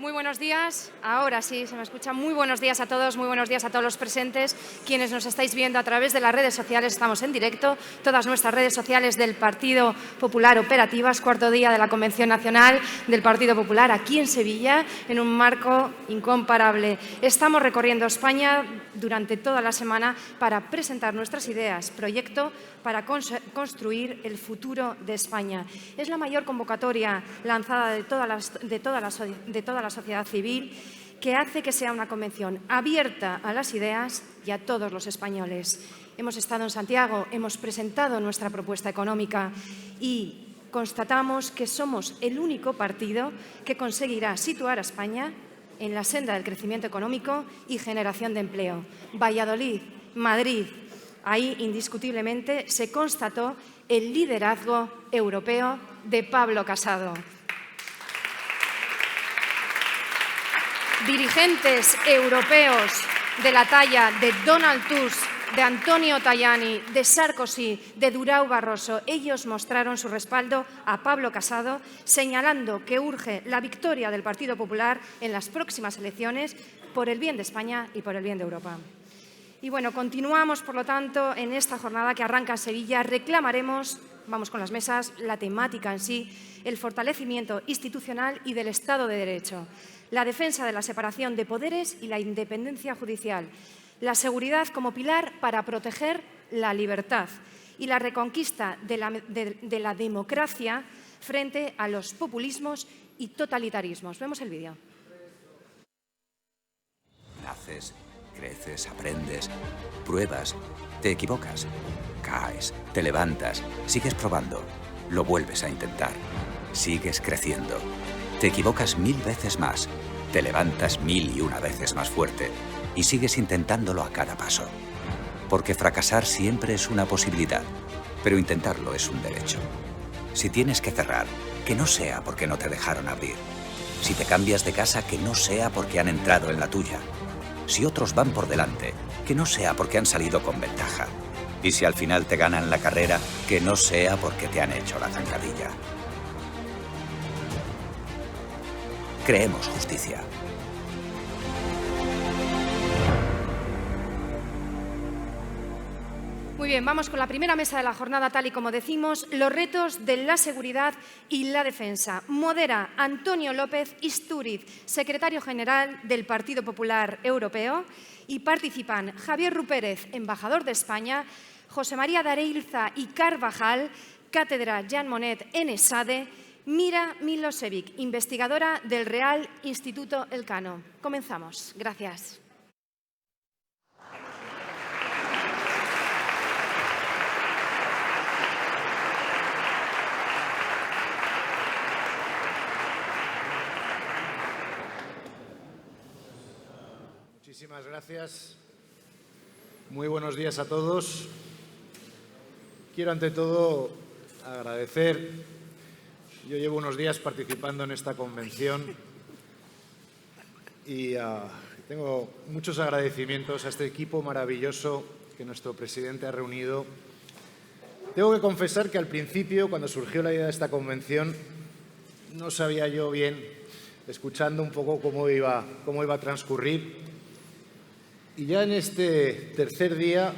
Muy buenos días. Ahora sí, se me escucha. Muy buenos días a todos, muy buenos días a todos los presentes, quienes nos estáis viendo a través de las redes sociales. Estamos en directo, todas nuestras redes sociales del Partido Popular operativas, cuarto día de la Convención Nacional del Partido Popular aquí en Sevilla, en un marco incomparable. Estamos recorriendo España durante toda la semana para presentar nuestras ideas, proyecto para construir el futuro de España. Es la mayor convocatoria lanzada de toda la sociedad civil, que hace que sea una convención abierta a las ideas y a todos los españoles. Hemos estado en Santiago, hemos presentado nuestra propuesta económica y constatamos que somos el único partido que conseguirá situar a España en la senda del crecimiento económico y generación de empleo. Valladolid, Madrid, ahí indiscutiblemente se constató el liderazgo europeo de Pablo Casado. Dirigentes europeos de la talla de Donald Tusk, de Antonio Tajani, de Sarkozy, de Durão Barroso, ellos mostraron su respaldo a Pablo Casado, señalando que urge la victoria del Partido Popular en las próximas elecciones por el bien de España y por el bien de Europa. Y bueno, continuamos, por lo tanto, en esta jornada que arranca en Sevilla. Reclamaremos, vamos con las mesas, la temática en sí, el fortalecimiento institucional y del Estado de Derecho, la defensa de la separación de poderes y la independencia judicial, la seguridad como pilar para proteger la libertad y la reconquista de la democracia frente a los populismos y totalitarismos. Vemos el vídeo. Naces, creces, aprendes, pruebas, te equivocas, caes, te levantas, sigues probando, lo vuelves a intentar, sigues creciendo. Te equivocas 1000 veces más, te levantas 1001 veces más fuerte y sigues intentándolo a cada paso. Porque fracasar siempre es una posibilidad, pero intentarlo es un derecho. Si tienes que cerrar, que no sea porque no te dejaron abrir. Si te cambias de casa, que no sea porque han entrado en la tuya. Si otros van por delante, que no sea porque han salido con ventaja. Y si al final te ganan la carrera, que no sea porque te han hecho la zancadilla. Creemos justicia. Muy bien, vamos con la primera mesa de la jornada, tal y como decimos, los retos de la seguridad y la defensa. Modera Antonio López Istúriz, secretario general del Partido Popular Europeo, y participan Javier Rupérez, embajador de España, José María Dareilza y Carvajal, cátedra Jean Monnet en ESADE, Mira Milosevic, investigadora del Real Instituto Elcano. Comenzamos. Gracias. Muchísimas gracias. Muy buenos días a todos. Quiero ante todo agradecer. Yo llevo unos días participando en esta convención y tengo muchos agradecimientos a este equipo maravilloso que nuestro presidente ha reunido. Tengo que confesar que al principio, cuando surgió la idea de esta convención, no sabía yo bien, escuchando un poco cómo iba a transcurrir. Y ya en este tercer día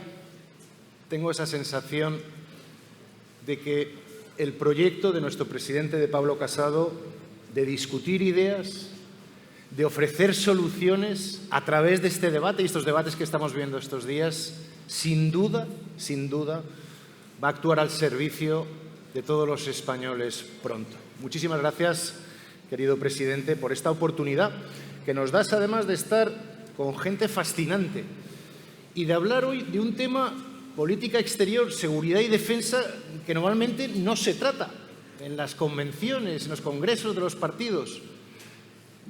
tengo esa sensación de que el proyecto de nuestro presidente, de Pablo Casado, de discutir ideas, de ofrecer soluciones a través de este debate y estos debates que estamos viendo estos días, sin duda, va a actuar al servicio de todos los españoles pronto. Muchísimas gracias, querido presidente, por esta oportunidad que nos das, además de estar con gente fascinante y de hablar hoy de un tema, política exterior, seguridad y defensa, que normalmente no se trata en las convenciones, en los congresos de los partidos.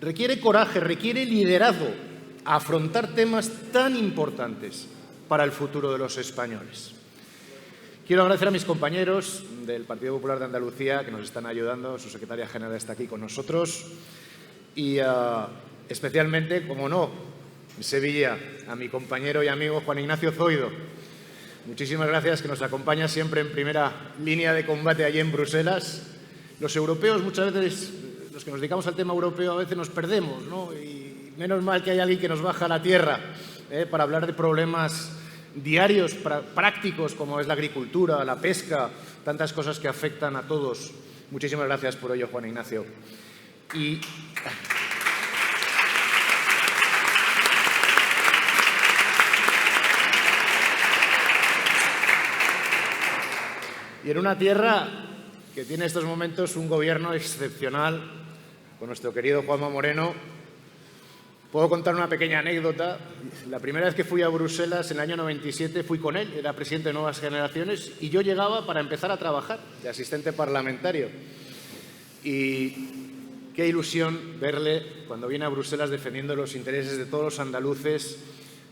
Requiere coraje, requiere liderazgo a afrontar temas tan importantes para el futuro de los españoles. Quiero agradecer a mis compañeros del Partido Popular de Andalucía que nos están ayudando. Su secretaria general está aquí con nosotros y especialmente, como no, en Sevilla, a mi compañero y amigo Juan Ignacio Zoido. Muchísimas gracias, que nos acompaña siempre en primera línea de combate allí en Bruselas. Los europeos muchas veces los que nos dedicamos al tema europeo a veces nos perdemos, ¿no? Y menos mal que hay alguien que nos baja a la tierra para hablar de problemas diarios, prácticos, como es la agricultura, la pesca, tantas cosas que afectan a todos. Muchísimas gracias por ello, Juan Ignacio. Y en una tierra que tiene en estos momentos un gobierno excepcional, con nuestro querido Juanma Moreno, puedo contar una pequeña anécdota. La primera vez que fui a Bruselas, en el año 97, fui con él, era presidente de Nuevas Generaciones, y yo llegaba para empezar a trabajar de asistente parlamentario. Y qué ilusión verle cuando viene a Bruselas defendiendo los intereses de todos los andaluces,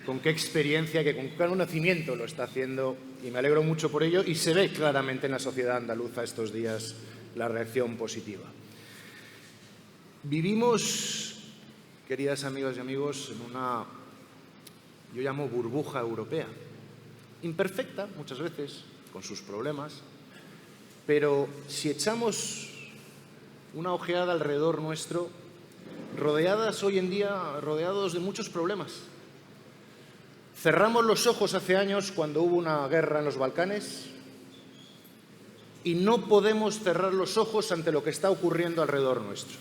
con qué experiencia, que con qué conocimiento lo está haciendo, y me alegro mucho por ello, y se ve claramente en la sociedad andaluza estos días la reacción positiva. Vivimos, queridas amigas y amigos, en una, yo llamo burbuja europea, imperfecta muchas veces, con sus problemas, pero si echamos una ojeada alrededor nuestro, rodeados de muchos problemas. Cerramos los ojos hace años cuando hubo una guerra en los Balcanes y no podemos cerrar los ojos ante lo que está ocurriendo alrededor nuestro.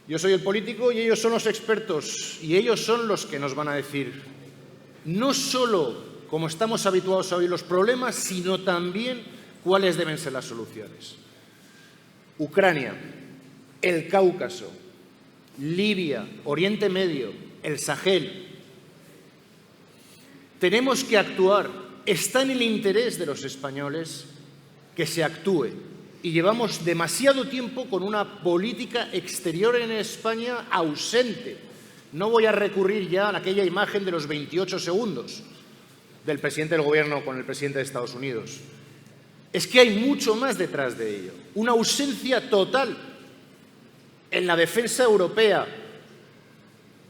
Yo soy el político y ellos son los expertos, y ellos son los que nos van a decir no solo, como estamos habituados a oír, los problemas, sino también cuáles deben ser las soluciones. Ucrania, el Cáucaso, Libia, Oriente Medio, el Sahel. Tenemos que actuar. Está en el interés de los españoles que se actúe. Y llevamos demasiado tiempo con una política exterior en España ausente. No voy a recurrir ya a aquella imagen de los 28 segundos del presidente del Gobierno con el presidente de Estados Unidos. Es que hay mucho más detrás de ello. Una ausencia total en la defensa europea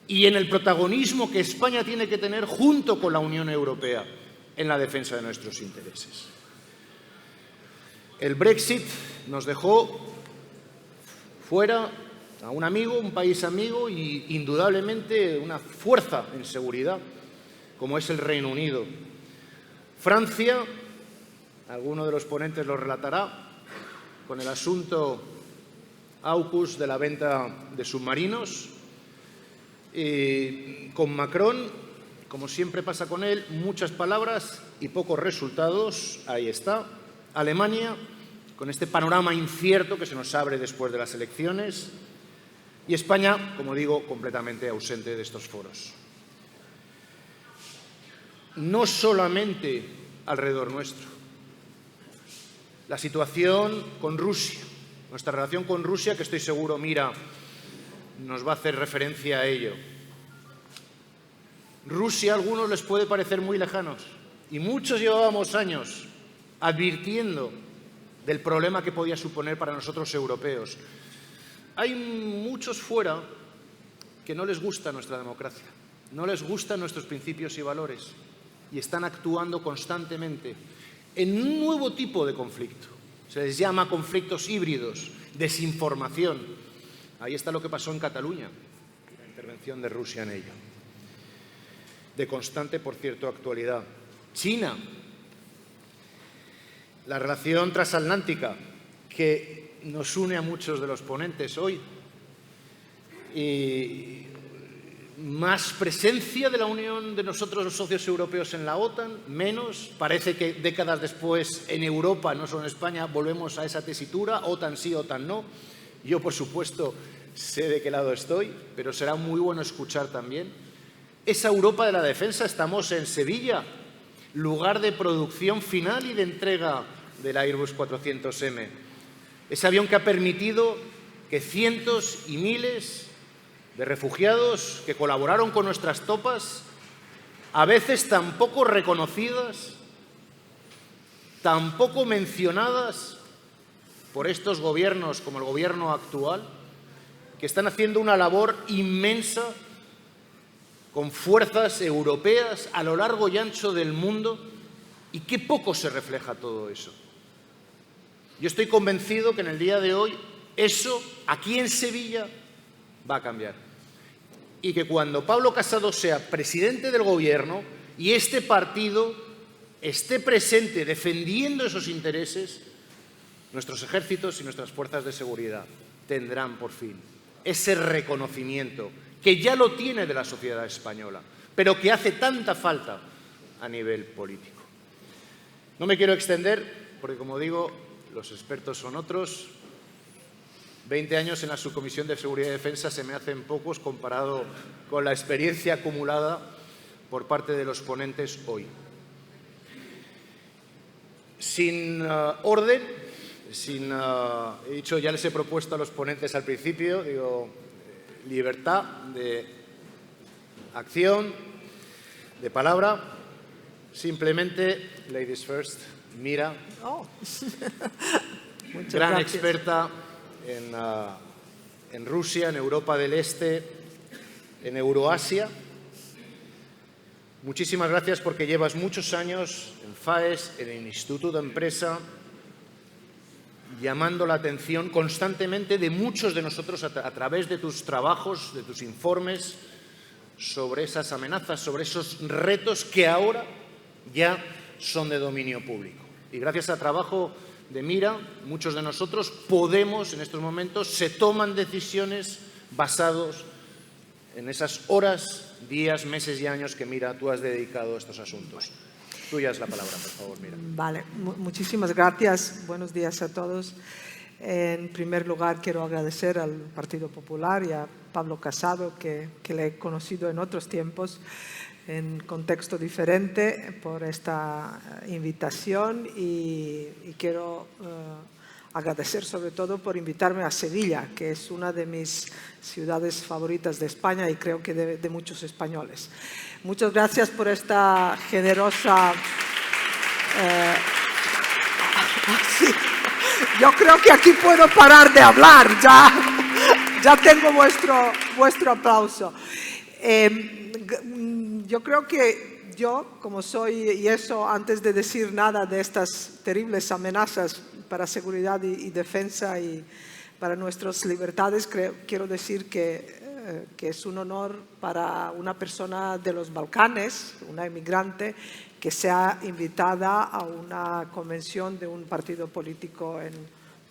y en el protagonismo que España tiene que tener junto con la Unión Europea en la defensa de nuestros intereses. El Brexit nos dejó fuera a un amigo, un país amigo y indudablemente una fuerza en seguridad, como es el Reino Unido. Francia, alguno de los ponentes lo relatará, con el asunto AUKUS de la venta de submarinos. Con Macron, como siempre pasa con él, muchas palabras y pocos resultados. Ahí está. Alemania, con este panorama incierto que se nos abre después de las elecciones. Y España, como digo, completamente ausente de estos foros. No solamente alrededor nuestro. La situación con Rusia, nuestra relación con Rusia, que estoy seguro, Mira, nos va a hacer referencia a ello. Rusia a algunos les puede parecer muy lejanos y muchos llevábamos años advirtiendo del problema que podía suponer para nosotros europeos. Hay muchos fuera que no les gusta nuestra democracia, no les gustan nuestros principios y valores y están actuando constantemente en un nuevo tipo de conflicto. Se les llama conflictos híbridos, desinformación. Ahí está lo que pasó en Cataluña, la intervención de Rusia en ello. De constante, por cierto, actualidad. China, la relación transatlántica que nos une a muchos de los ponentes hoy. Y más presencia de la Unión, de nosotros los socios europeos en la OTAN, menos. Parece que décadas después en Europa, no solo en España, volvemos a esa tesitura, OTAN sí, OTAN no. Yo, por supuesto, sé de qué lado estoy, pero será muy bueno escuchar también. Esa Europa de la defensa, estamos en Sevilla, lugar de producción final y de entrega del Airbus 400M. Ese avión que ha permitido que cientos y miles de refugiados que colaboraron con nuestras tropas, a veces tan poco reconocidas, tan poco mencionadas por estos gobiernos como el gobierno actual, que están haciendo una labor inmensa con fuerzas europeas a lo largo y ancho del mundo, y qué poco se refleja todo eso. Yo estoy convencido que en el día de hoy Eso, aquí en Sevilla, va a cambiar. Y que cuando Pablo Casado sea presidente del Gobierno y este partido esté presente defendiendo esos intereses, nuestros ejércitos y nuestras fuerzas de seguridad tendrán por fin ese reconocimiento que ya lo tiene de la sociedad española, pero que hace tanta falta a nivel político. No me quiero extender porque, como digo, los expertos son otros. 20 años en la Subcomisión de Seguridad y Defensa se me hacen pocos comparado con la experiencia acumulada por parte de los ponentes hoy. Sin orden, he dicho, ya les he propuesto a los ponentes al principio, digo, libertad de acción, de palabra, simplemente, ladies first, Mira, gran experta en Rusia, en Europa del Este, en Euroasia. Muchísimas gracias porque llevas muchos años en FAES, en el Instituto de Empresa, llamando la atención constantemente de muchos de nosotros a través de tus trabajos, de tus informes, sobre esas amenazas, sobre esos retos que ahora ya son de dominio público. Y gracias al trabajo de Mira, muchos de nosotros podemos, en estos momentos, se toman decisiones basados en esas horas, días, meses y años que, Mira, tú has dedicado a estos asuntos. Tuya es la palabra, por favor, Mira. Vale, muchísimas gracias. Buenos días a todos. En primer lugar, quiero agradecer al Partido Popular y a Pablo Casado, que le he conocido en otros tiempos, en contexto diferente, por esta invitación y quiero agradecer sobre todo por invitarme a Sevilla, que es una de mis ciudades favoritas de España y creo que de muchos españoles. Muchas gracias por esta generosa... Sí. Yo creo que aquí puedo parar de hablar, ya tengo vuestro aplauso. Yo creo que yo, como soy, y eso antes de decir nada de estas terribles amenazas para seguridad y defensa y para nuestras libertades, quiero decir que es un honor para una persona de los Balcanes, una inmigrante, que sea invitada a una convención de un partido político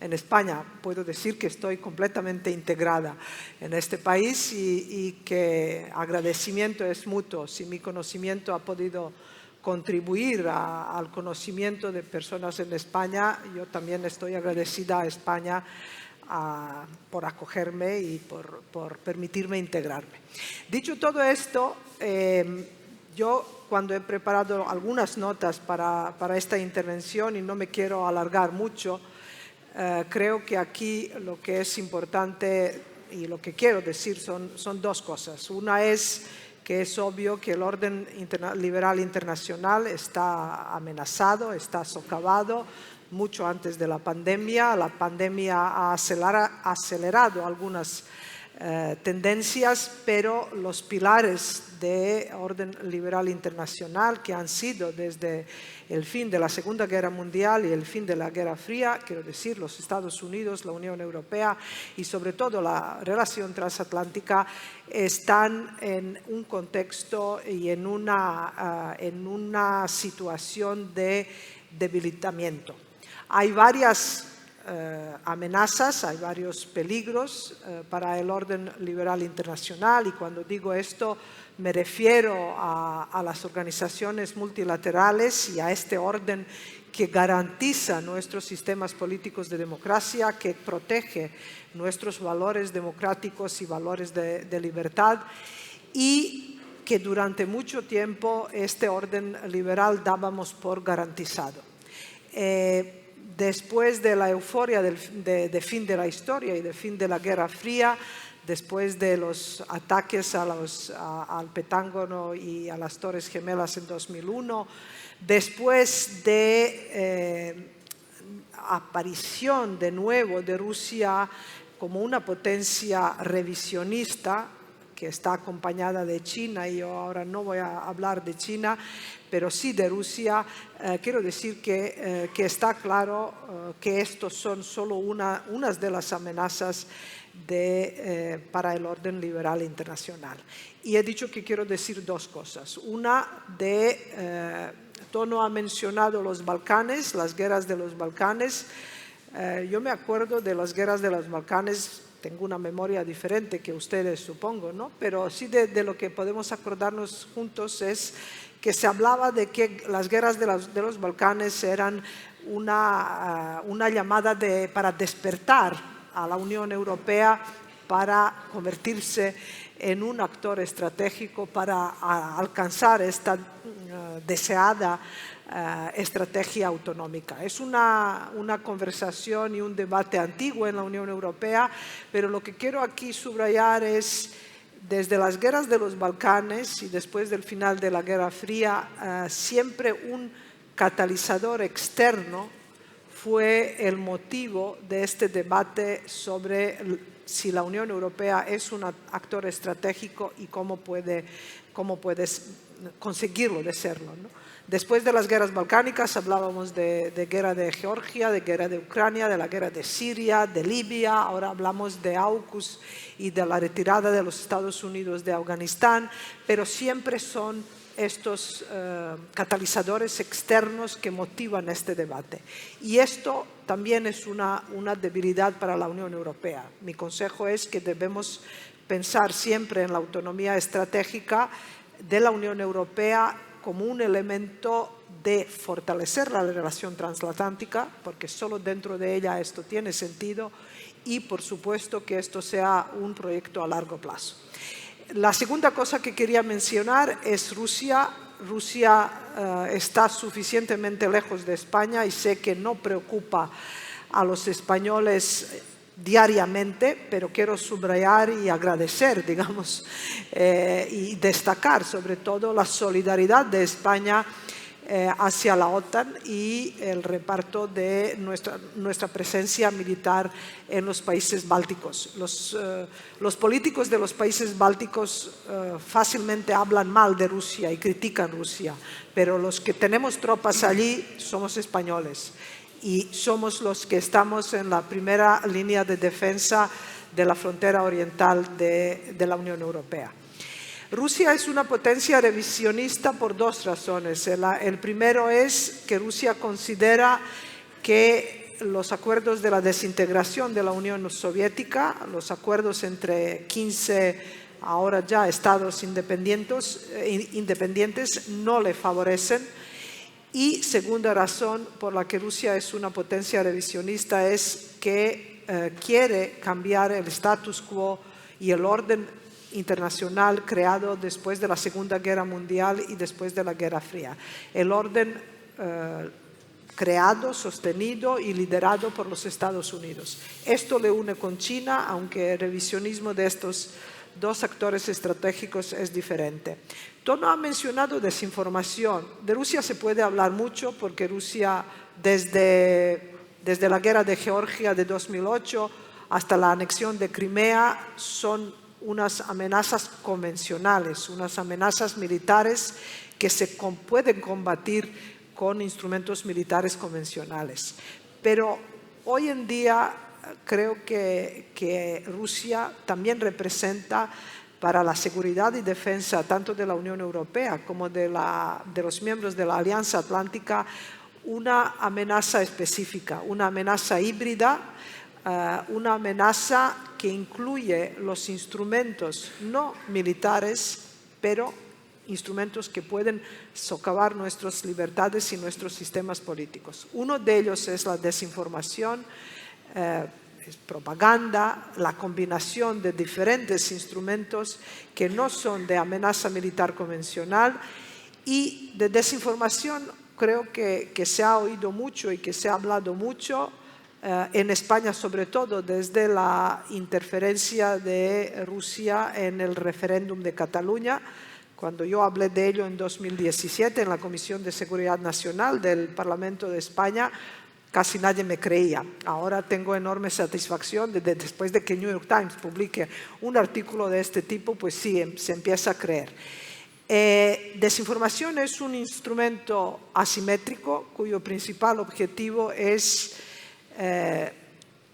en España. Puedo decir que estoy completamente integrada en este país y que agradecimiento es mutuo. Si mi conocimiento ha podido contribuir al conocimiento de personas en España, yo también estoy agradecida a España por acogerme y por permitirme integrarme. Dicho todo esto, yo cuando he preparado algunas notas para esta intervención, y no me quiero alargar mucho, creo que aquí lo que es importante y lo que quiero decir son dos cosas. Una es que es obvio que el orden liberal internacional está amenazado, está socavado mucho antes de la pandemia. La pandemia ha acelerado algunas tendencias, pero los pilares de orden liberal internacional que han sido desde el fin de la Segunda Guerra Mundial y el fin de la Guerra Fría, quiero decir, los Estados Unidos, la Unión Europea y sobre todo la relación transatlántica, están en un contexto y en una situación de debilitamiento. Hay varias amenazas, hay varios peligros para el orden liberal internacional y cuando digo esto me refiero a las organizaciones multilaterales y a este orden que garantiza nuestros sistemas políticos de democracia, que protege nuestros valores democráticos y valores de libertad y que durante mucho tiempo este orden liberal dábamos por garantizado. Después de la euforia de fin de la historia y de fin de la Guerra Fría, después de los ataques al Pentágono y a las Torres Gemelas en 2001, después de aparición de nuevo de Rusia como una potencia revisionista, que está acompañada de China, y yo ahora no voy a hablar de China, pero sí de Rusia, quiero decir que está claro que estos son solo unas de las amenazas para el orden liberal internacional. Y he dicho que quiero decir dos cosas. Una Tono ha mencionado los Balcanes, las guerras de los Balcanes. Yo me acuerdo de las guerras de los Balcanes, tengo una memoria diferente que ustedes, supongo, ¿no? Pero sí de lo que podemos acordarnos juntos es que se hablaba de que las guerras de los Balcanes eran una llamada para despertar a la Unión Europea para convertirse en un actor estratégico para alcanzar esta deseada estrategia autonómica. Es una conversación y un debate antiguo en la Unión Europea, pero lo que quiero aquí subrayar es, desde las guerras de los Balcanes y después del final de la Guerra Fría, siempre un catalizador externo fue el motivo de este debate sobre si la Unión Europea es un actor estratégico y cómo puede conseguirlo de serlo, ¿no? Después de las guerras balcánicas hablábamos de guerra de Georgia, de guerra de Ucrania, de la guerra de Siria, de Libia, ahora hablamos de AUKUS y de la retirada de los Estados Unidos de Afganistán, pero siempre son estos catalizadores externos que motivan este debate. Y esto también es una debilidad para la Unión Europea. Mi consejo es que debemos pensar siempre en la autonomía estratégica de la Unión Europea como un elemento de fortalecer la relación transatlántica, porque solo dentro de ella esto tiene sentido, y por supuesto que esto sea un proyecto a largo plazo. La segunda cosa que quería mencionar es Rusia. Rusia está suficientemente lejos de España y sé que no preocupa a los españoles diariamente, pero quiero subrayar y agradecer, digamos, y destacar sobre todo la solidaridad de España hacia la OTAN y el reparto de nuestra presencia militar en los países bálticos. Los políticos de los países bálticos fácilmente hablan mal de Rusia y critican Rusia, pero los que tenemos tropas allí somos españoles y somos los que estamos en la primera línea de defensa de la frontera oriental de la Unión Europea. Rusia es una potencia revisionista por dos razones. El primero es que Rusia considera que los acuerdos de la desintegración de la Unión Soviética, los acuerdos entre 15 ahora ya estados independientes no le favorecen. Y segunda razón por la que Rusia es una potencia revisionista es que quiere cambiar el status quo y el orden internacional creado después de la Segunda Guerra Mundial y después de la Guerra Fría. El orden creado, sostenido y liderado por los Estados Unidos. Esto le une con China, aunque el revisionismo de estos dos actores estratégicos es diferente. Tono ha mencionado desinformación. De Rusia se puede hablar mucho porque Rusia desde la guerra de Georgia de 2008 hasta la anexión de Crimea son unas amenazas convencionales, unas amenazas militares que se pueden combatir con instrumentos militares convencionales. Pero hoy en día creo que Rusia también representa para la seguridad y defensa tanto de la Unión Europea como de los miembros de la Alianza Atlántica una amenaza específica, una amenaza híbrida, una amenaza que incluye los instrumentos no militares, pero instrumentos que pueden socavar nuestras libertades y nuestros sistemas políticos. Uno de ellos es la desinformación, propaganda, la combinación de diferentes instrumentos que no son de amenaza militar convencional, y de desinformación creo que se ha oído mucho y que se ha hablado mucho en España, sobre todo desde la interferencia de Rusia en el referéndum de Cataluña. Cuando yo hablé de ello en 2017 en la Comisión de Seguridad Nacional del Parlamento de España, casi nadie me creía. Ahora tengo enorme satisfacción después de que el New York Times publique un artículo de este tipo, pues sí, se empieza a creer. Desinformación es un instrumento asimétrico cuyo principal objetivo es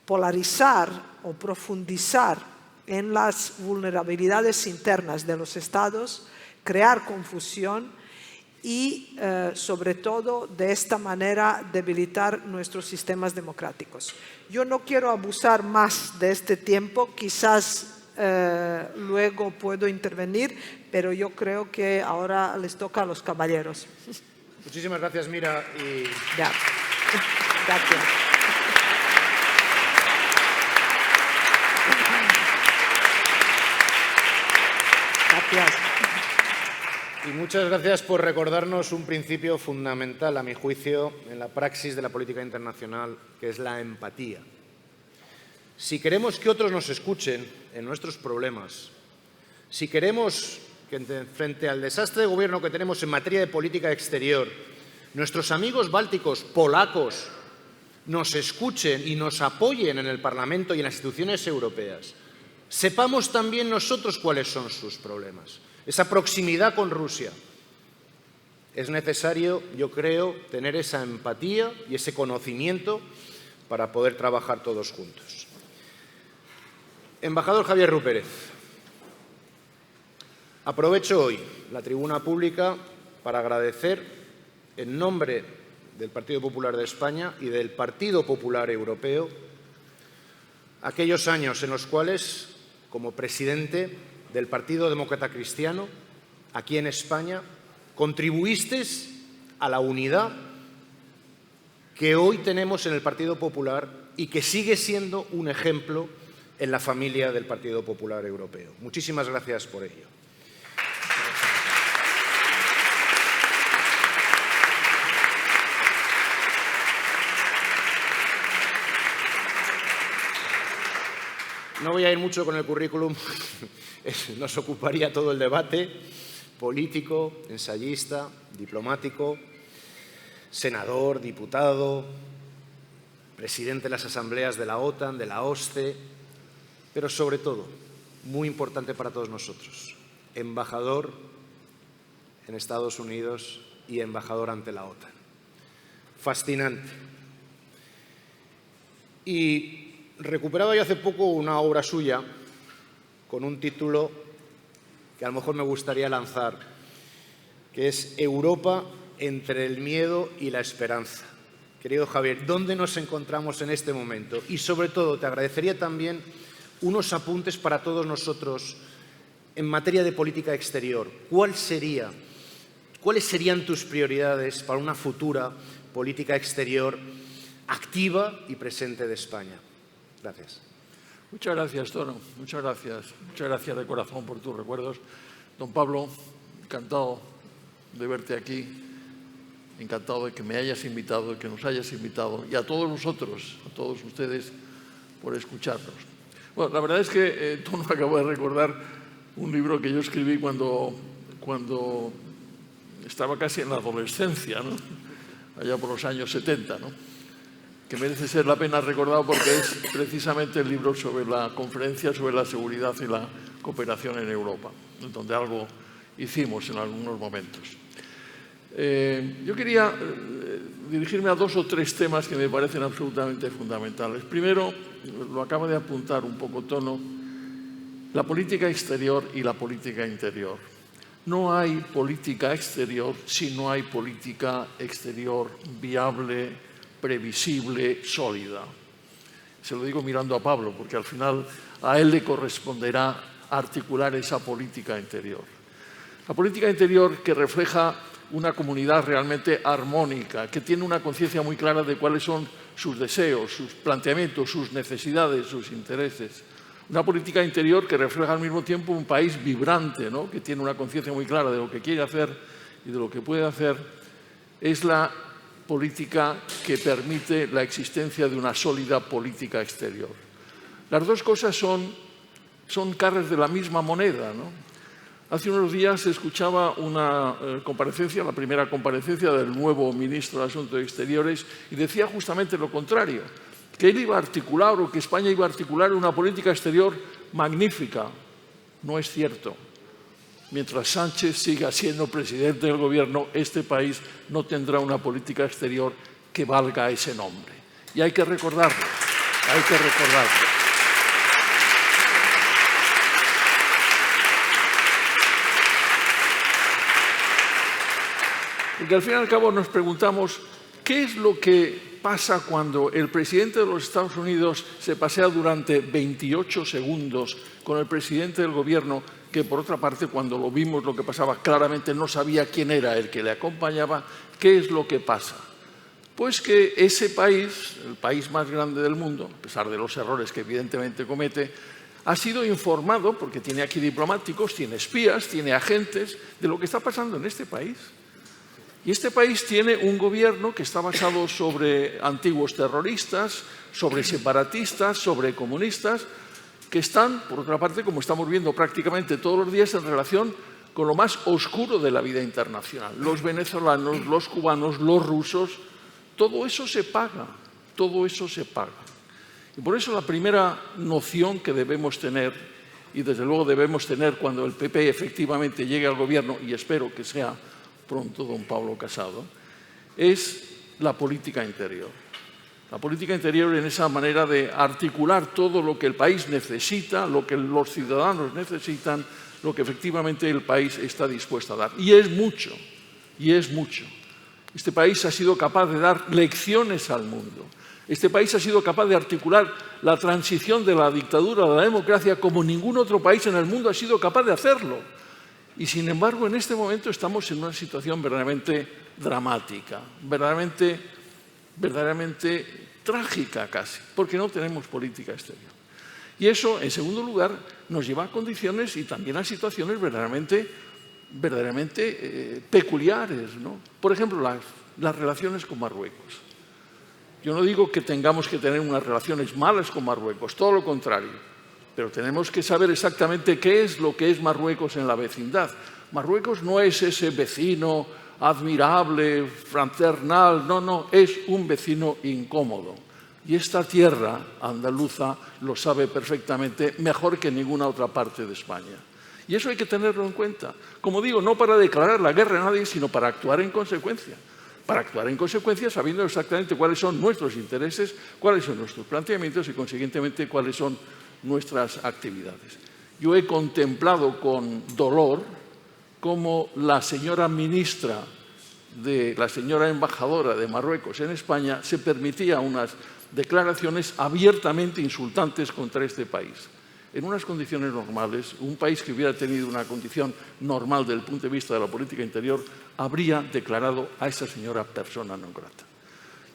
polarizar o profundizar en las vulnerabilidades internas de los estados, crear confusión y, sobre todo, de esta manera debilitar nuestros sistemas democráticos. Yo no quiero abusar más de este tiempo, quizás luego puedo intervenir, pero yo creo que ahora les toca a los caballeros. Muchísimas gracias, Mira. Ya. Gracias. Gracias. Y muchas gracias por recordarnos un principio fundamental, a mi juicio, en la praxis de la política internacional, que es la empatía. Si queremos que otros nos escuchen en nuestros problemas, si queremos que frente al desastre de gobierno que tenemos en materia de política exterior, nuestros amigos bálticos, polacos, nos escuchen y nos apoyen en el Parlamento y en las instituciones europeas, sepamos también nosotros cuáles son sus problemas. Esa proximidad con Rusia. Es necesario, yo creo, tener esa empatía y ese conocimiento para poder trabajar todos juntos. Embajador Javier Rupérez, aprovecho hoy la tribuna pública para agradecer en nombre del Partido Popular de España y del Partido Popular Europeo aquellos años en los cuales, como presidente del Partido Demócrata Cristiano, aquí en España, contribuisteis a la unidad que hoy tenemos en el Partido Popular y que sigue siendo un ejemplo en la familia del Partido Popular Europeo. Muchísimas gracias por ello. No voy a ir mucho con el currículum, nos ocuparía todo el debate, político, ensayista, diplomático, senador, diputado, presidente de las asambleas de la OTAN, de la OSCE, pero sobre todo, muy importante para todos nosotros, embajador en Estados Unidos y embajador ante la OTAN. Fascinante. Y recuperaba yo hace poco una obra suya con un título que a lo mejor me gustaría lanzar, que es Europa entre el miedo y la esperanza. Querido Javier, ¿dónde nos encontramos en este momento? Y sobre todo, te agradecería también unos apuntes para todos nosotros en materia de política exterior. ¿Cuáles serían tus prioridades para una futura política exterior activa y presente de España? Gracias. Muchas gracias, Tono. Muchas gracias. Muchas gracias de corazón por tus recuerdos. Don Pablo, encantado de verte aquí. Encantado de que me hayas invitado, de que nos hayas invitado. Y a todos vosotros, a todos ustedes, por escucharnos. Bueno, la verdad es que Tono acabo de recordar un libro que yo escribí cuando estaba casi en la adolescencia, ¿no? Allá por los años 70, ¿no? Que merece ser la pena recordado porque es precisamente el libro sobre la conferencia sobre la seguridad y la cooperación en Europa, donde algo hicimos en algunos momentos. Yo quería dirigirme a dos o tres temas que me parecen absolutamente fundamentales. Primero, lo acaba de apuntar un poco Tono, la política exterior y la política interior. No hay política exterior si no hay política exterior viable, previsible, sólida. Se lo digo mirando a Pablo, porque al final a él le corresponderá articular esa política interior. La política interior que refleja una comunidad realmente armónica, que tiene una conciencia muy clara de cuáles son sus deseos, sus planteamientos, sus necesidades, sus intereses. Una política interior que refleja al mismo tiempo un país vibrante, ¿no? Que tiene una conciencia muy clara de lo que quiere hacer y de lo que puede hacer, es la política que permite la existencia de una sólida política exterior. Las dos cosas son caras de la misma moneda, ¿no? Hace unos días se escuchaba una comparecencia, la primera comparecencia del nuevo ministro de Asuntos Exteriores, y decía justamente lo contrario, que él iba a articular o que España iba a articular una política exterior magnífica. No es cierto. Mientras Sánchez siga siendo presidente del gobierno, este país no tendrá una política exterior que valga ese nombre. Y hay que recordarlo, hay que recordarlo. Porque al fin y al cabo nos preguntamos qué es lo que pasa cuando el presidente de los Estados Unidos se pasea durante 28 segundos con el presidente del gobierno, que por otra parte cuando lo vimos lo que pasaba claramente no sabía quién era el que le acompañaba. ¿Qué es lo que pasa? Pues que ese país, el país más grande del mundo, a pesar de los errores que evidentemente comete, ha sido informado, porque tiene aquí diplomáticos, tiene espías, tiene agentes, de lo que está pasando en este país. Y este país tiene un gobierno que está basado sobre antiguos terroristas, sobre separatistas, sobre comunistas, que están, por otra parte, como estamos viendo prácticamente todos los días, en relación con lo más oscuro de la vida internacional. Los venezolanos, los cubanos, los rusos, todo eso se paga, todo eso se paga. Y por eso la primera noción que debemos tener, y desde luego debemos tener cuando el PP efectivamente llegue al gobierno, y espero que sea pronto don Pablo Casado, es la política interior. La política interior en esa manera de articular todo lo que el país necesita, lo que los ciudadanos necesitan, lo que efectivamente el país está dispuesto a dar. Y es mucho, y es mucho. Este país ha sido capaz de dar lecciones al mundo. Este país ha sido capaz de articular la transición de la dictadura a la democracia como ningún otro país en el mundo ha sido capaz de hacerlo. Y sin embargo, en este momento estamos en una situación verdaderamente dramática, verdaderamente trágica casi, porque no tenemos política exterior. Y eso, en segundo lugar, nos lleva a condiciones y también a situaciones verdaderamente peculiares, ¿no? Por ejemplo, las relaciones con Marruecos. Yo no digo que tengamos que tener unas relaciones malas con Marruecos, todo lo contrario. Pero tenemos que saber exactamente qué es lo que es Marruecos en la vecindad. Marruecos no es ese vecino admirable, fraternal, no, es un vecino incómodo. Y esta tierra andaluza lo sabe perfectamente, mejor que ninguna otra parte de España. Y eso hay que tenerlo en cuenta. Como digo, no para declarar la guerra a nadie, sino para actuar en consecuencia. Para actuar en consecuencia sabiendo exactamente cuáles son nuestros intereses, cuáles son nuestros planteamientos y, consiguientemente, cuáles son nuestras actividades. Yo he contemplado con dolor cómo la señora ministra, la señora embajadora de Marruecos en España se permitía unas declaraciones abiertamente insultantes contra este país. En unas condiciones normales, un país que hubiera tenido una condición normal desde el punto de vista de la política interior habría declarado a esa señora persona non grata.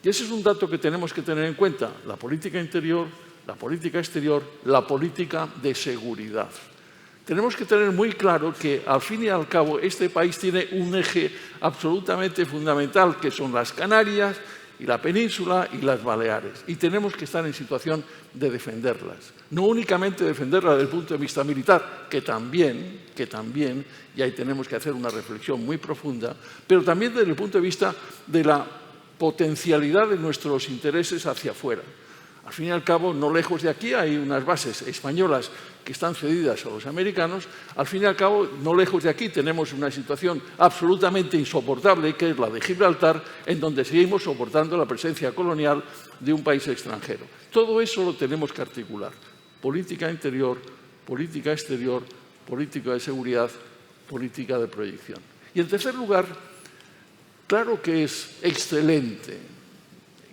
Y ese es un dato que tenemos que tener en cuenta, la política interior, la política exterior, la política de seguridad. Tenemos que tener muy claro que, al fin y al cabo, este país tiene un eje absolutamente fundamental, que son las Canarias y la península y las Baleares. Y tenemos que estar en situación de defenderlas. No únicamente defenderlas desde el punto de vista militar, que también, y ahí tenemos que hacer una reflexión muy profunda, pero también desde el punto de vista de la potencialidad de nuestros intereses hacia afuera. Al fin y al cabo, no lejos de aquí hay unas bases españolas que están cedidas a los americanos. Al fin y al cabo, no lejos de aquí tenemos una situación absolutamente insoportable, que es la de Gibraltar, en donde seguimos soportando la presencia colonial de un país extranjero. Todo eso lo tenemos que articular. Política interior, política exterior, política de seguridad, política de proyección. Y en tercer lugar, claro que es excelente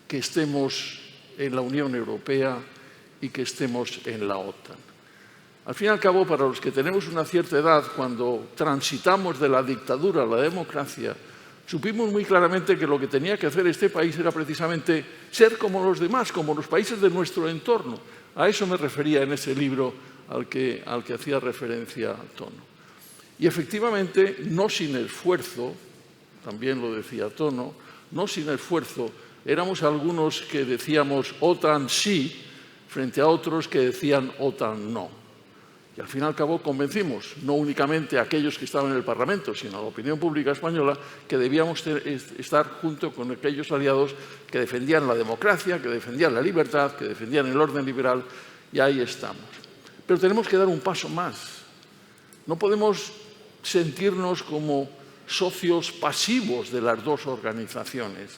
que estemos en la Unión Europea y que estemos en la OTAN. Al fin y al cabo, para los que tenemos una cierta edad, cuando transitamos de la dictadura a la democracia, supimos muy claramente que lo que tenía que hacer este país era precisamente ser como los demás, como los países de nuestro entorno. A eso me refería en ese libro al que hacía referencia Tono. Y efectivamente, no sin esfuerzo, también lo decía Tono, no sin esfuerzo, éramos algunos que decíamos OTAN sí, frente a otros que decían OTAN no. Y al fin y al cabo convencimos no únicamente a aquellos que estaban en el Parlamento, sino a la opinión pública española, que debíamos estar junto con aquellos aliados que defendían la democracia, que defendían la libertad, que defendían el orden liberal, y ahí estamos. Pero tenemos que dar un paso más. No podemos sentirnos como socios pasivos de las dos organizaciones,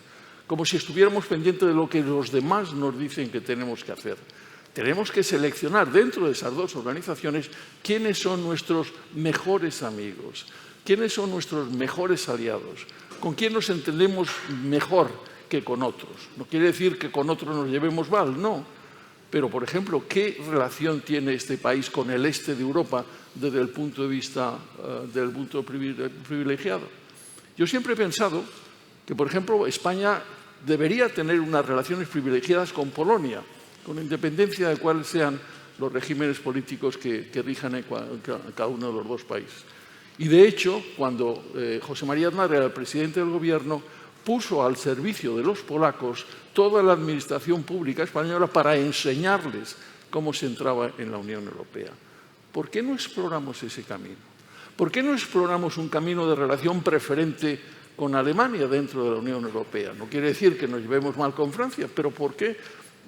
como si estuviéramos pendientes de lo que los demás nos dicen que tenemos que hacer. Tenemos que seleccionar dentro de esas dos organizaciones quiénes son nuestros mejores amigos, quiénes son nuestros mejores aliados, con quién nos entendemos mejor que con otros. No quiere decir que con otros nos llevemos mal, no. Pero, por ejemplo, ¿qué relación tiene este país con el este de Europa desde el punto de vista del punto privilegiado? Yo siempre he pensado que, por ejemplo, España debería tener unas relaciones privilegiadas con Polonia, con independencia de cuáles sean los regímenes políticos que rijan en cada uno de los dos países. Y, de hecho, cuando José María Aznar era el presidente del Gobierno, puso al servicio de los polacos toda la administración pública española para enseñarles cómo se entraba en la Unión Europea. ¿Por qué no exploramos ese camino? ¿Por qué no exploramos un camino de relación preferente con Alemania dentro de la Unión Europea? No quiere decir que nos llevemos mal con Francia, pero ¿por qué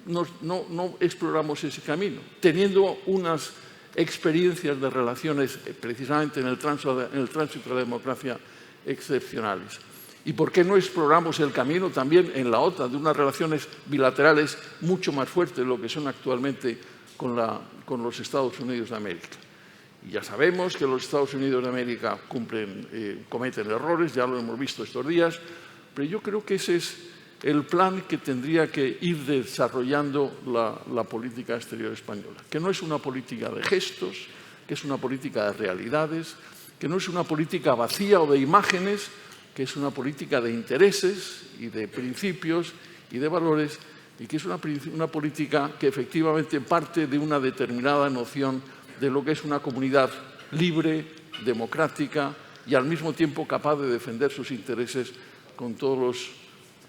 no exploramos ese camino? Teniendo unas experiencias de relaciones precisamente en el tránsito de la democracia excepcionales. ¿Y por qué no exploramos el camino también en la OTAN de unas relaciones bilaterales mucho más fuertes de lo que son actualmente con los Estados Unidos de América? Y ya sabemos que los Estados Unidos de América cometen errores, ya lo hemos visto estos días, pero yo creo que ese es el plan que tendría que ir desarrollando la política exterior española, que no es una política de gestos, que es una política de realidades, que no es una política vacía o de imágenes, que es una política de intereses y de principios y de valores, y que es una política que efectivamente parte de una determinada noción de lo que es una comunidad libre, democrática y al mismo tiempo capaz de defender sus intereses con todos los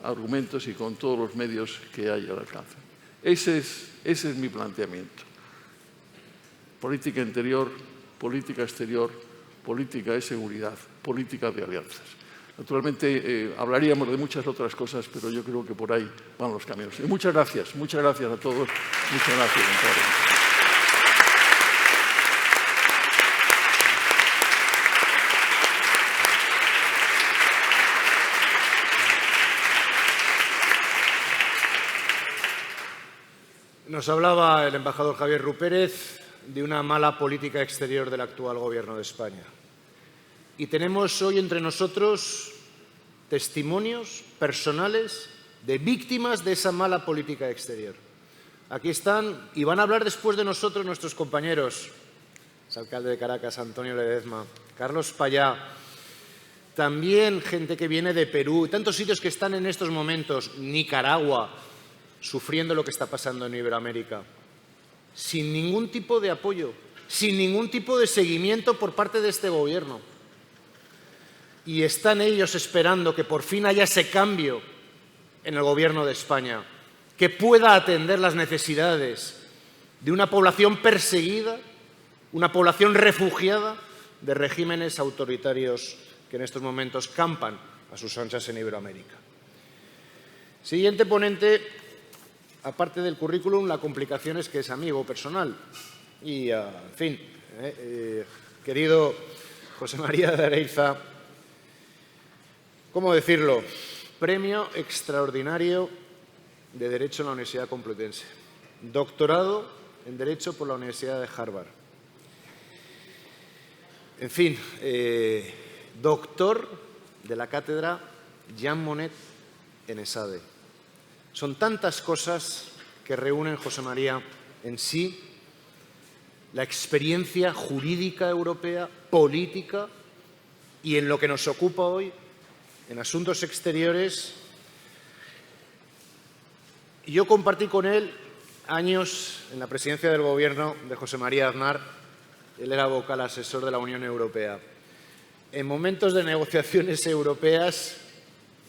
argumentos y con todos los medios que hay al alcance. Ese es mi planteamiento. Política interior, política exterior, política de seguridad, política de alianzas. Naturalmente, hablaríamos de muchas otras cosas, pero yo creo que por ahí van los caminos. Y muchas gracias a todos. Muchas gracias. Nos hablaba el embajador Javier Rupérez de una mala política exterior del actual Gobierno de España. Y tenemos hoy entre nosotros testimonios personales de víctimas de esa mala política exterior. Aquí están y van a hablar después de nosotros nuestros compañeros, el alcalde de Caracas, Antonio Ledezma, Carlos Payá, también gente que viene de Perú, tantos sitios que están en estos momentos, Nicaragua, sufriendo lo que está pasando en Iberoamérica, sin ningún tipo de apoyo, sin ningún tipo de seguimiento por parte de este Gobierno. Y están ellos esperando que por fin haya ese cambio en el Gobierno de España, que pueda atender las necesidades de una población perseguida, una población refugiada de regímenes autoritarios que en estos momentos campan a sus anchas en Iberoamérica. Siguiente ponente, aparte del currículum, la complicación es que es amigo personal. Y, en fin, querido José María de Areiza, ¿cómo decirlo? Premio extraordinario de Derecho en la Universidad Complutense. Doctorado en Derecho por la Universidad de Harvard. En fin, doctor de la cátedra Jean Monnet en ESADE. Son tantas cosas que reúnen, José María, en sí la experiencia jurídica europea, política y en lo que nos ocupa hoy, en asuntos exteriores. Yo compartí con él años en la presidencia del Gobierno de José María Aznar. Él era vocal asesor de la Unión Europea. En momentos de negociaciones europeas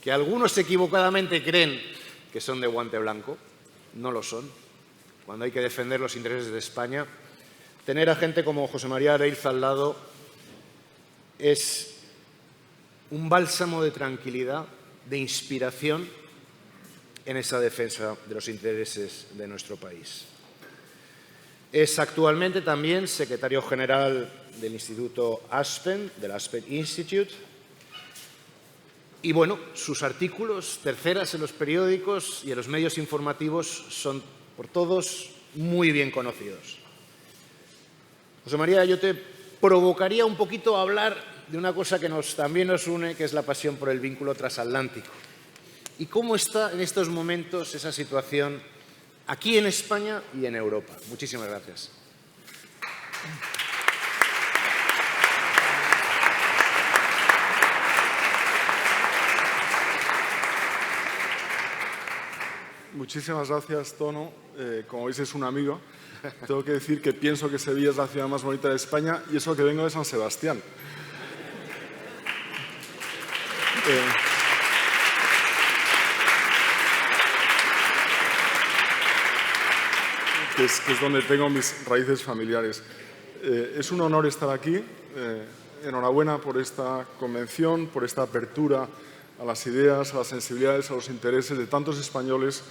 que algunos equivocadamente creen que son de guante blanco, no lo son. Cuando hay que defender los intereses de España, tener a gente como José María Areiz al lado es un bálsamo de tranquilidad, de inspiración en esa defensa de los intereses de nuestro país. Es actualmente también secretario general del Instituto Aspen, del Aspen Institute. Y bueno, sus artículos, terceras en los periódicos y en los medios informativos, son por todos muy bien conocidos. José María, yo te provocaría un poquito a hablar de una cosa que también nos une, que es la pasión por el vínculo transatlántico. ¿Y cómo está en estos momentos esa situación aquí en España y en Europa? Muchísimas gracias. Muchísimas gracias, Tono. Como veis, es un amigo. Tengo que decir que pienso que Sevilla es la ciudad más bonita de España y eso que vengo de San Sebastián. Que es donde tengo mis raíces familiares. Es un honor estar aquí. Enhorabuena por esta convención, por esta apertura a las ideas, a las sensibilidades, a los intereses de tantos españoles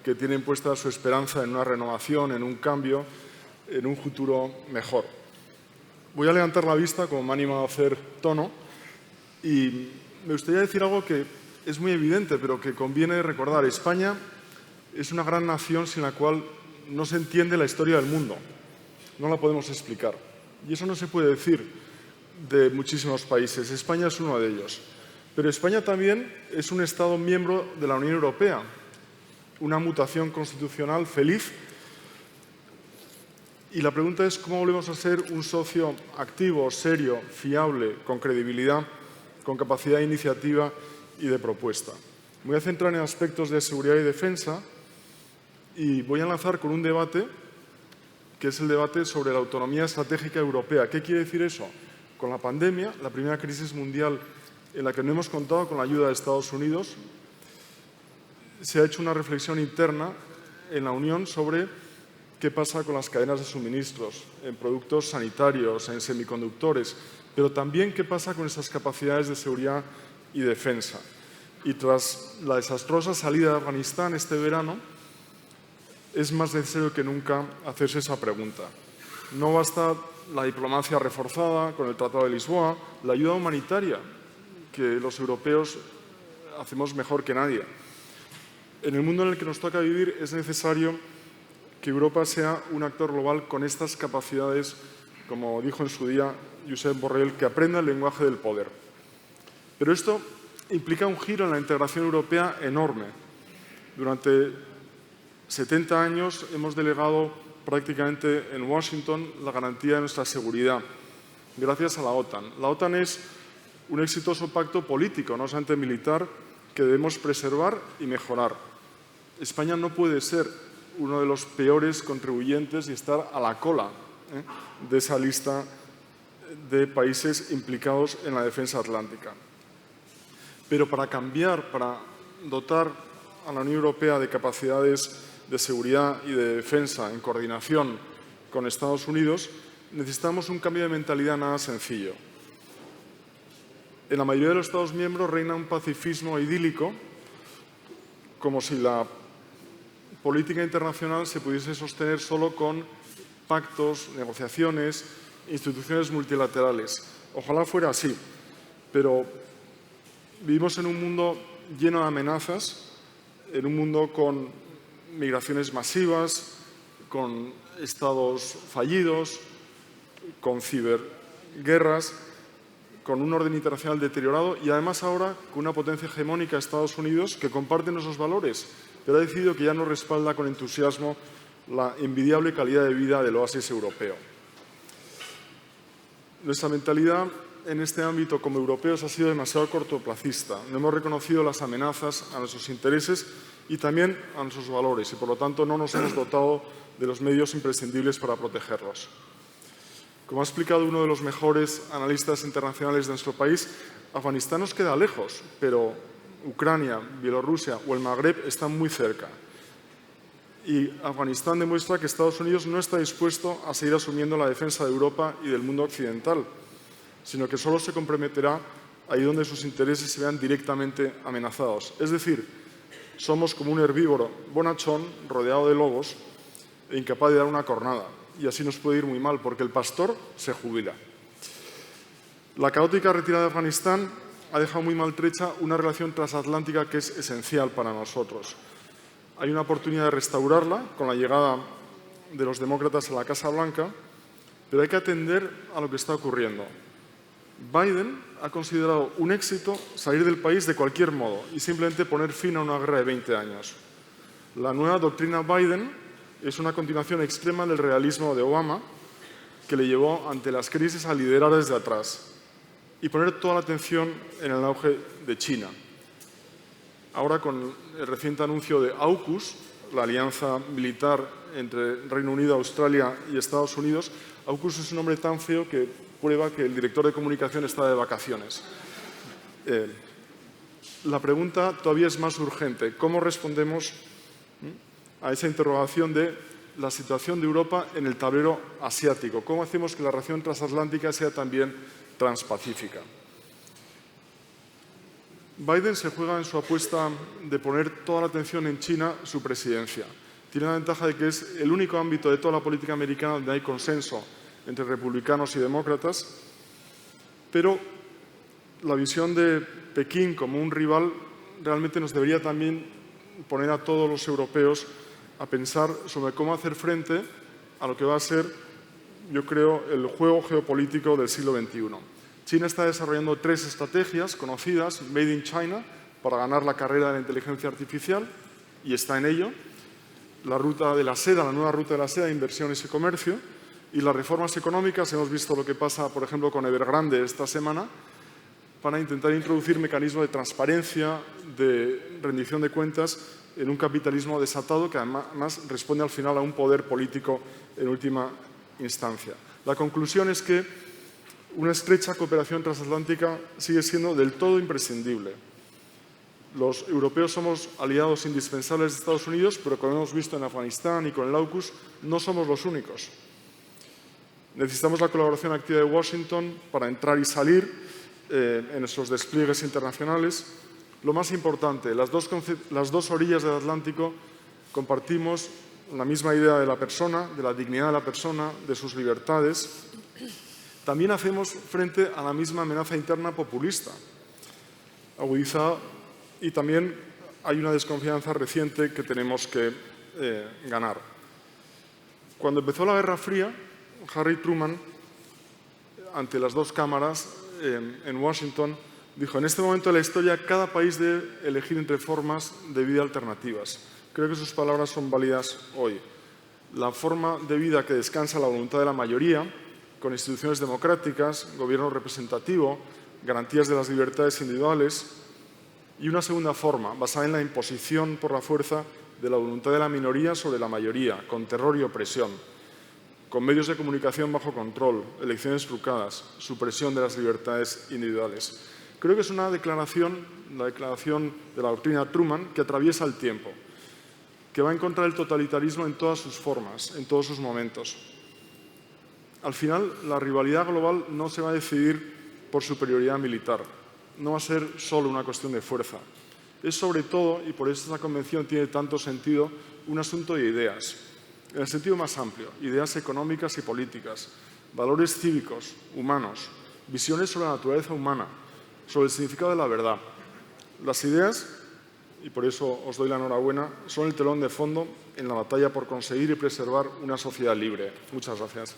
que tienen puesta su esperanza en una renovación, en un cambio, en un futuro mejor. Voy a levantar la vista, como me ha animado a hacer Tono, y me gustaría decir algo que es muy evidente, pero que conviene recordar. España es una gran nación sin la cual no se entiende la historia del mundo. No la podemos explicar. Y eso no se puede decir de muchísimos países. España es uno de ellos. Pero España también es un Estado miembro de la Unión Europea. Una mutación constitucional feliz. Y la pregunta es cómo volvemos a ser un socio activo, serio, fiable, con credibilidad, con capacidad de iniciativa y de propuesta. Me voy a centrar en aspectos de seguridad y defensa y voy a enlazar con un debate que es el debate sobre la autonomía estratégica europea. ¿Qué quiere decir eso? Con la pandemia, la primera crisis mundial en la que no hemos contado con la ayuda de Estados Unidos, se ha hecho una reflexión interna en la Unión sobre qué pasa con las cadenas de suministros, en productos sanitarios, en semiconductores, pero también qué pasa con esas capacidades de seguridad y defensa. Y tras la desastrosa salida de Afganistán este verano, es más necesario que nunca hacerse esa pregunta. No basta la diplomacia reforzada con el Tratado de Lisboa, la ayuda humanitaria, que los europeos hacemos mejor que nadie. En el mundo en el que nos toca vivir es necesario que Europa sea un actor global con estas capacidades, como dijo en su día Josep Borrell, que aprenda el lenguaje del poder. Pero esto implica un giro en la integración europea enorme. Durante 70 años hemos delegado prácticamente en Washington la garantía de nuestra seguridad, gracias a la OTAN. La OTAN es un exitoso pacto político, no solamente militar, que debemos preservar y mejorar. España no puede ser uno de los peores contribuyentes y estar a la cola de esa lista de países implicados en la defensa atlántica. Pero para cambiar, para dotar a la Unión Europea de capacidades de seguridad y de defensa en coordinación con Estados Unidos, necesitamos un cambio de mentalidad nada sencillo. En la mayoría de los Estados miembros reina un pacifismo idílico, como si la política internacional se pudiese sostener solo con pactos, negociaciones, instituciones multilaterales. Ojalá fuera así, pero vivimos en un mundo lleno de amenazas, en un mundo con migraciones masivas, con estados fallidos, con ciberguerras, con un orden internacional deteriorado y además ahora con una potencia hegemónica, Estados Unidos, que comparte nuestros valores, pero ha decidido que ya no respalda con entusiasmo la envidiable calidad de vida del oasis europeo. Nuestra mentalidad en este ámbito como europeos ha sido demasiado cortoplacista. No hemos reconocido las amenazas a nuestros intereses y también a nuestros valores y, por lo tanto, no nos hemos dotado de los medios imprescindibles para protegerlos. Como ha explicado uno de los mejores analistas internacionales de nuestro país, Afganistán nos queda lejos, pero Ucrania, Bielorrusia o el Magreb están muy cerca. Y Afganistán demuestra que Estados Unidos no está dispuesto a seguir asumiendo la defensa de Europa y del mundo occidental, sino que solo se comprometerá ahí donde sus intereses se vean directamente amenazados. Es decir, somos como un herbívoro bonachón rodeado de lobos e incapaz de dar una cornada. Y así nos puede ir muy mal, porque el pastor se jubila. La caótica retirada de Afganistán ha dejado muy maltrecha una relación transatlántica que es esencial para nosotros. Hay una oportunidad de restaurarla con la llegada de los demócratas a la Casa Blanca, pero hay que atender a lo que está ocurriendo. Biden ha considerado un éxito salir del país de cualquier modo y simplemente poner fin a una guerra de 20 años. La nueva doctrina Biden es una continuación extrema del realismo de Obama, que le llevó ante las crisis a liderar desde atrás y poner toda la atención en el auge de China. Ahora, con el reciente anuncio de AUKUS, la alianza militar entre Reino Unido, Australia y Estados Unidos, AUKUS es un nombre tan feo que prueba que el director de comunicación está de vacaciones. La pregunta todavía es más urgente. ¿Cómo respondemos a esa interrogación de la situación de Europa en el tablero asiático? ¿Cómo hacemos que la relación transatlántica sea también transpacífica? Biden se juega en su apuesta de poner toda la atención en China su presidencia. Tiene la ventaja de que es el único ámbito de toda la política americana donde hay consenso entre republicanos y demócratas, pero la visión de Pekín como un rival realmente nos debería también poner a todos los europeos a pensar sobre cómo hacer frente a lo que va a ser, yo creo, el juego geopolítico del siglo XXI. China está desarrollando 3 estrategias conocidas, Made in China, para ganar la carrera de la inteligencia artificial, y está en ello. La ruta de la seda, la nueva ruta de la seda, inversiones y comercio, y las reformas económicas. Hemos visto lo que pasa, por ejemplo, con Evergrande esta semana, para intentar introducir mecanismos de transparencia, de rendición de cuentas en un capitalismo desatado que además responde al final a un poder político en última instancia. La conclusión es que una estrecha cooperación transatlántica sigue siendo del todo imprescindible. Los europeos somos aliados indispensables de Estados Unidos, pero como hemos visto en Afganistán y con el AUKUS, no somos los únicos. Necesitamos la colaboración activa de Washington para entrar y salir en esos despliegues internacionales. Lo más importante, las dos orillas del Atlántico compartimos la misma idea de la persona, de la dignidad de la persona, de sus libertades. También hacemos frente a la misma amenaza interna populista, agudizada, y también hay una desconfianza reciente que tenemos que ganar. Cuando empezó la Guerra Fría, Harry Truman, ante las 2 cámaras en Washington, dijo: en este momento de la historia cada país debe elegir entre formas de vida alternativas. Creo que sus palabras son válidas hoy. La forma de vida que descansa en la voluntad de la mayoría, con instituciones democráticas, gobierno representativo, garantías de las libertades individuales, y una segunda forma, basada en la imposición por la fuerza de la voluntad de la minoría sobre la mayoría, con terror y opresión, con medios de comunicación bajo control, elecciones trucadas, supresión de las libertades individuales. Creo que es una declaración, la declaración de la doctrina Truman, que atraviesa el tiempo, que va en contra del totalitarismo en todas sus formas, en todos sus momentos. Al final, la rivalidad global no se va a decidir por superioridad militar. No va a ser solo una cuestión de fuerza. Es sobre todo, y por eso esta convención tiene tanto sentido, un asunto de ideas. En el sentido más amplio, ideas económicas y políticas, valores cívicos, humanos, visiones sobre la naturaleza humana, sobre el significado de la verdad. Las ideas, y por eso os doy la enhorabuena, son el telón de fondo en la batalla por conseguir y preservar una sociedad libre. Muchas gracias.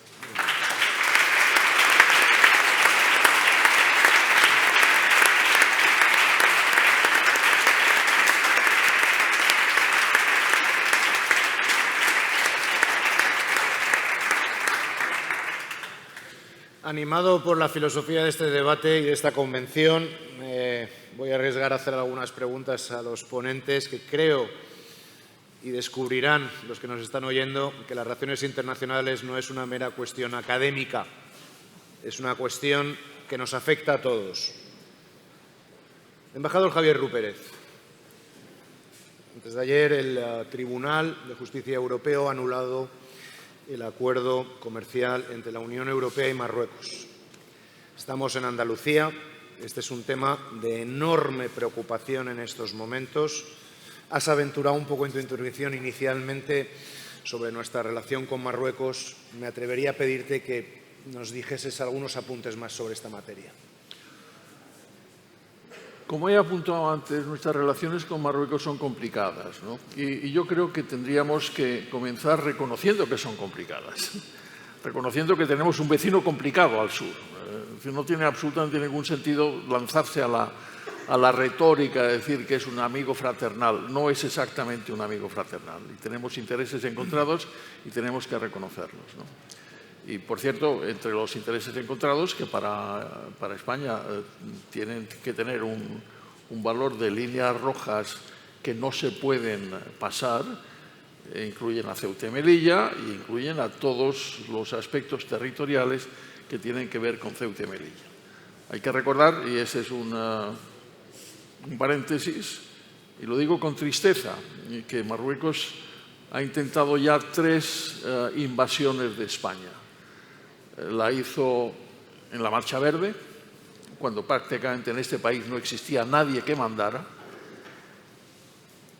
Animado por la filosofía de este debate y de esta convención, voy a arriesgar a hacer algunas preguntas a los ponentes que creo y descubrirán los que nos están oyendo que las relaciones internacionales no es una mera cuestión académica, es una cuestión que nos afecta a todos. Embajador Javier Rupérez, Antes de ayer, el Tribunal de Justicia Europeo ha anulado el acuerdo comercial entre la Unión Europea y Marruecos. Estamos en Andalucía. Este es un tema de enorme preocupación en estos momentos. Has aventurado un poco en tu intervención inicialmente sobre nuestra relación con Marruecos. Me atrevería a pedirte que nos dijeses algunos apuntes más sobre esta materia. Como he apuntado antes, nuestras relaciones con Marruecos son complicadas, ¿no? Y yo creo que tendríamos que comenzar reconociendo que son complicadas, reconociendo que tenemos un vecino complicado al sur. No tiene absolutamente ningún sentido lanzarse a la retórica de decir que es un amigo fraternal. No es exactamente un amigo fraternal. Y tenemos intereses encontrados y tenemos que reconocerlos, ¿no? Y, por cierto, entre los intereses encontrados, que para España tienen que tener un valor de líneas rojas que no se pueden pasar, incluyen a Ceuta y Melilla e incluyen a todos los aspectos territoriales que tienen que ver con Ceuta y Melilla. Hay que recordar, y ese es un paréntesis, y lo digo con tristeza, que Marruecos ha intentado ya 3 invasiones de España. La hizo en la Marcha Verde, cuando prácticamente en este país no existía nadie que mandara.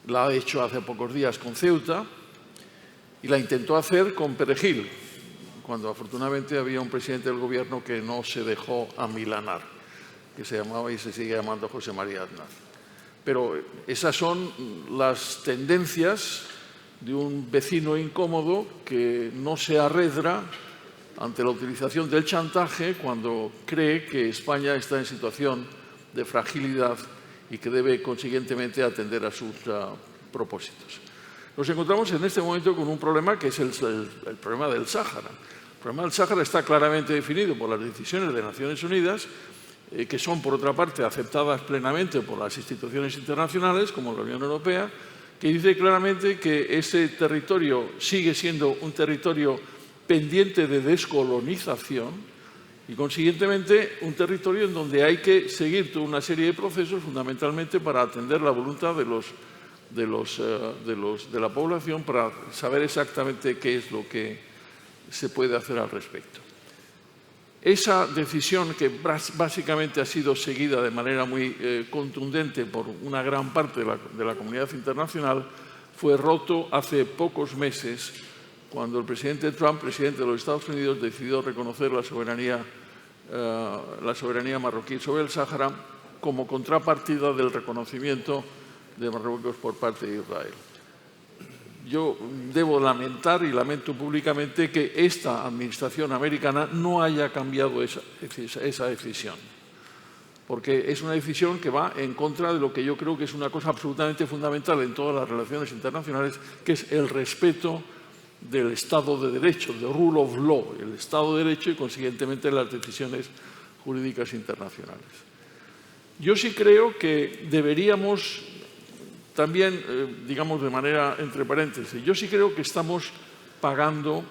La ha hecho hace pocos días con Ceuta y la intentó hacer con Perejil, cuando afortunadamente había un presidente del gobierno que no se dejó amilanar, que se llamaba y se sigue llamando José María Aznar. Pero esas son las tendencias de un vecino incómodo que no se arredra ante la utilización del chantaje cuando cree que España está en situación de fragilidad y que debe consiguientemente atender a sus propósitos. Nos encontramos en este momento con un problema que es el problema del Sáhara. El problema del Sáhara está claramente definido por las decisiones de Naciones Unidas, que son, por otra parte, aceptadas plenamente por las instituciones internacionales, como la Unión Europea, que dice claramente que ese territorio sigue siendo un territorio pendiente de descolonización y, consiguientemente, un territorio en donde hay que seguir toda una serie de procesos, fundamentalmente para atender la voluntad de la población, para saber exactamente qué es lo que se puede hacer al respecto. Esa decisión, que básicamente ha sido seguida de manera muy contundente por una gran parte de la comunidad internacional, fue roto hace pocos meses, cuando el presidente Trump, presidente de los Estados Unidos, decidió reconocer la soberanía marroquí sobre el Sáhara como contrapartida del reconocimiento de Marruecos por parte de Israel. Yo debo lamentar y lamento públicamente que esta administración americana no haya cambiado esa decisión, porque es una decisión que va en contra de lo que yo creo que es una cosa absolutamente fundamental en todas las relaciones internacionales, que es el respeto del Estado de Derecho, del rule of law, el Estado de Derecho y, consiguientemente, las decisiones jurídicas internacionales. Yo sí creo que deberíamos también, digamos de manera entre paréntesis, yo sí creo que estamos pagando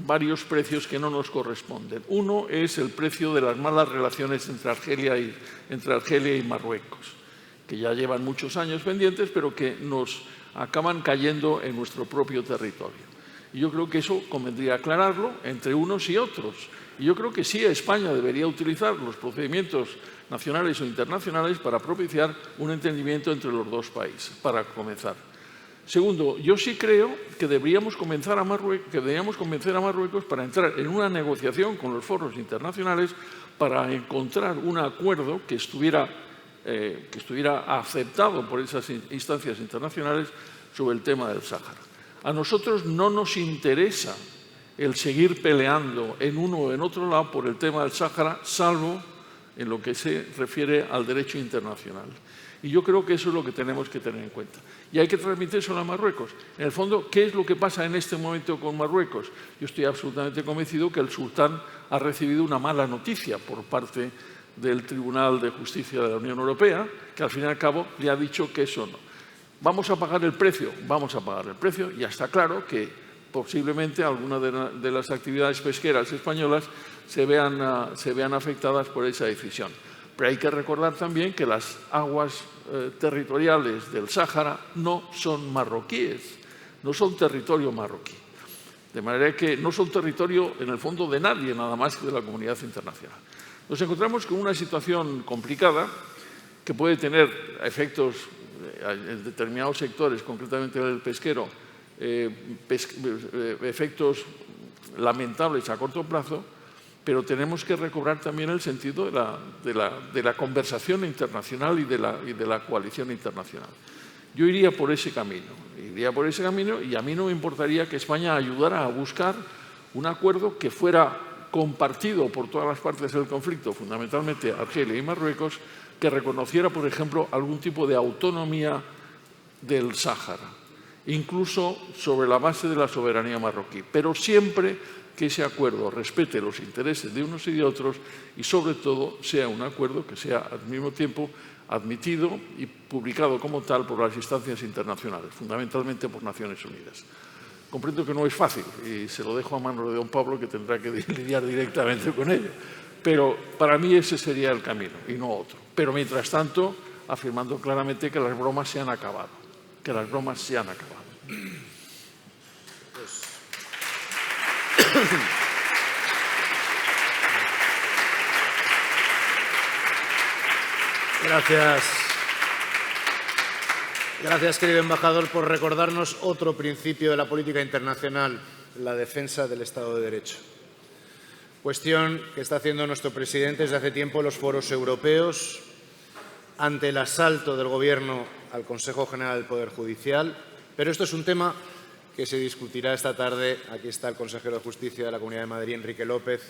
varios precios que no nos corresponden. Uno es el precio de las malas relaciones entre Argelia y Marruecos, que ya llevan muchos años pendientes, pero que nos acaban cayendo en nuestro propio territorio. Y yo creo que eso convendría aclararlo entre unos y otros. Y yo creo que sí, España debería utilizar los procedimientos nacionales o internacionales para propiciar un entendimiento entre los dos países, para comenzar. Segundo, yo sí creo que deberíamos convencer a Marruecos para entrar en una negociación con los foros internacionales para encontrar un acuerdo que estuviera aceptado por esas instancias internacionales sobre el tema del Sáhara. A nosotros no nos interesa el seguir peleando en uno o en otro lado por el tema del Sáhara, salvo en lo que se refiere al derecho internacional. Y yo creo que eso es lo que tenemos que tener en cuenta. Y hay que transmitírselo a Marruecos. En el fondo, ¿qué es lo que pasa en este momento con Marruecos? Yo estoy absolutamente convencido que el sultán ha recibido una mala noticia por parte del Tribunal de Justicia de la Unión Europea, que al fin y al cabo le ha dicho que eso no. ¿Vamos a pagar el precio? Vamos a pagar el precio. Ya está claro que posiblemente algunas de las actividades pesqueras españolas se vean afectadas por esa decisión. Pero hay que recordar también que las aguas territoriales del Sáhara no son marroquíes, no son territorio marroquí. De manera que no son territorio, en el fondo, de nadie, nada más que de la comunidad internacional. Nos encontramos con una situación complicada que puede tener efectos en determinados sectores, concretamente el pesquero, efectos lamentables a corto plazo, pero tenemos que recobrar también el sentido de la conversación internacional y de la coalición internacional. Yo iría por ese camino, y a mí no me importaría que España ayudara a buscar un acuerdo que fuera compartido por todas las partes del conflicto, fundamentalmente Argelia y Marruecos, que reconociera, por ejemplo, algún tipo de autonomía del Sáhara, incluso sobre la base de la soberanía marroquí, pero siempre que ese acuerdo respete los intereses de unos y de otros y, sobre todo, sea un acuerdo que sea al mismo tiempo admitido y publicado como tal por las instancias internacionales, fundamentalmente por Naciones Unidas. Comprendo que no es fácil y se lo dejo a manos de don Pablo, que tendrá que lidiar directamente con ello, pero para mí ese sería el camino y no otro. Pero mientras tanto, afirmando claramente que las bromas se han acabado, Gracias, querido embajador, por recordarnos otro principio de la política internacional, la defensa del Estado de Derecho. Cuestión que está haciendo nuestro presidente desde hace tiempo en los foros europeos, ante el asalto del Gobierno al Consejo General del Poder Judicial. Pero esto es un tema que se discutirá esta tarde. Aquí está el consejero de Justicia de la Comunidad de Madrid, Enrique López,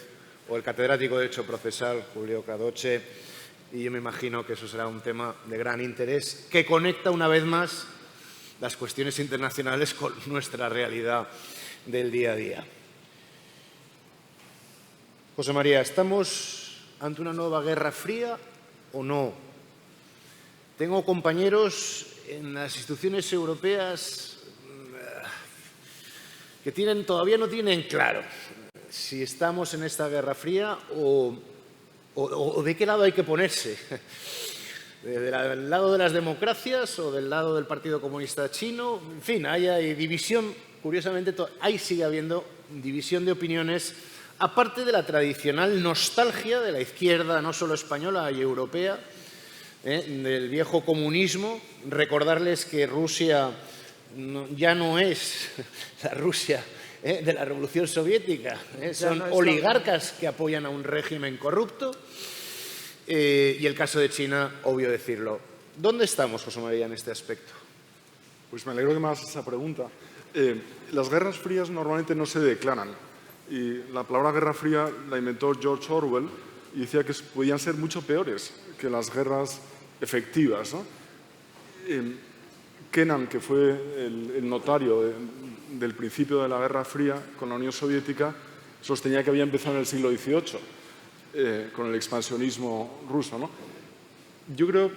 o el catedrático de Derecho Procesal, Julio Cradoche, y yo me imagino que eso será un tema de gran interés que conecta una vez más las cuestiones internacionales con nuestra realidad del día a día. José María, ¿estamos ante una nueva guerra fría o no? Tengo compañeros en las instituciones europeas que todavía no tienen claro si estamos en esta guerra fría o de qué lado hay que ponerse. ¿Del lado de las democracias o del lado del Partido Comunista Chino? En fin, hay división, curiosamente, ahí sigue habiendo división de opiniones, aparte de la tradicional nostalgia de la izquierda, no solo española y europea, del viejo comunismo. Recordarles que Rusia ya no es la Rusia de la Revolución Soviética, son oligarcas que apoyan a un régimen corrupto. Y el caso de China, obvio decirlo. ¿Dónde estamos, José María, en este aspecto? Pues me alegro que me hagas esa pregunta. Las guerras frías normalmente no se declaran. Y la palabra guerra fría la inventó George Orwell y decía que podían ser mucho peores que las guerras efectivas, ¿no? Kennan, que fue el notario del principio de la Guerra Fría con la Unión Soviética, sostenía que había empezado en el siglo XVIII, con el expansionismo ruso, ¿no? Yo creo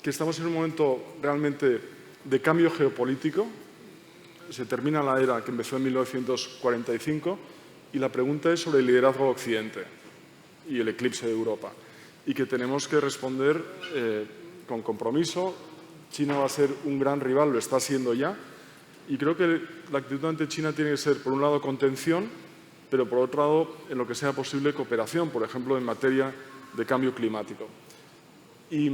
que estamos en un momento realmente de cambio geopolítico. Se termina la era que empezó en 1945 y la pregunta es sobre el liderazgo de Occidente y el eclipse de Europa. Y que tenemos que responder con compromiso. China va a ser un gran rival, lo está siendo ya. Y creo que la actitud ante China tiene que ser, por un lado, contención, pero por otro lado, en lo que sea posible, cooperación, por ejemplo, en materia de cambio climático. Y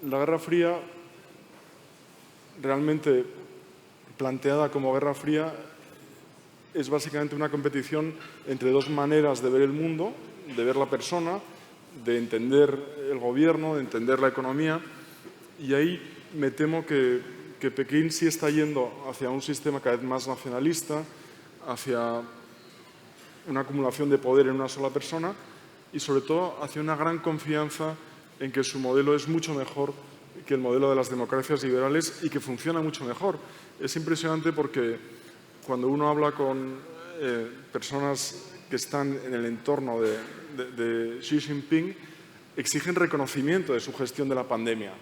la Guerra Fría, realmente planteada como Guerra Fría, es básicamente una competición entre dos maneras de ver el mundo, de ver la persona, de entender el gobierno, de entender la economía. Y ahí me temo que Pekín sí está yendo hacia un sistema cada vez más nacionalista, hacia una acumulación de poder en una sola persona y, sobre todo, hacia una gran confianza en que su modelo es mucho mejor que el modelo de las democracias liberales y que funciona mucho mejor. Es impresionante porque cuando uno habla con personas que están en el entorno de Xi Jinping, exigen reconocimiento de su gestión de la pandemia.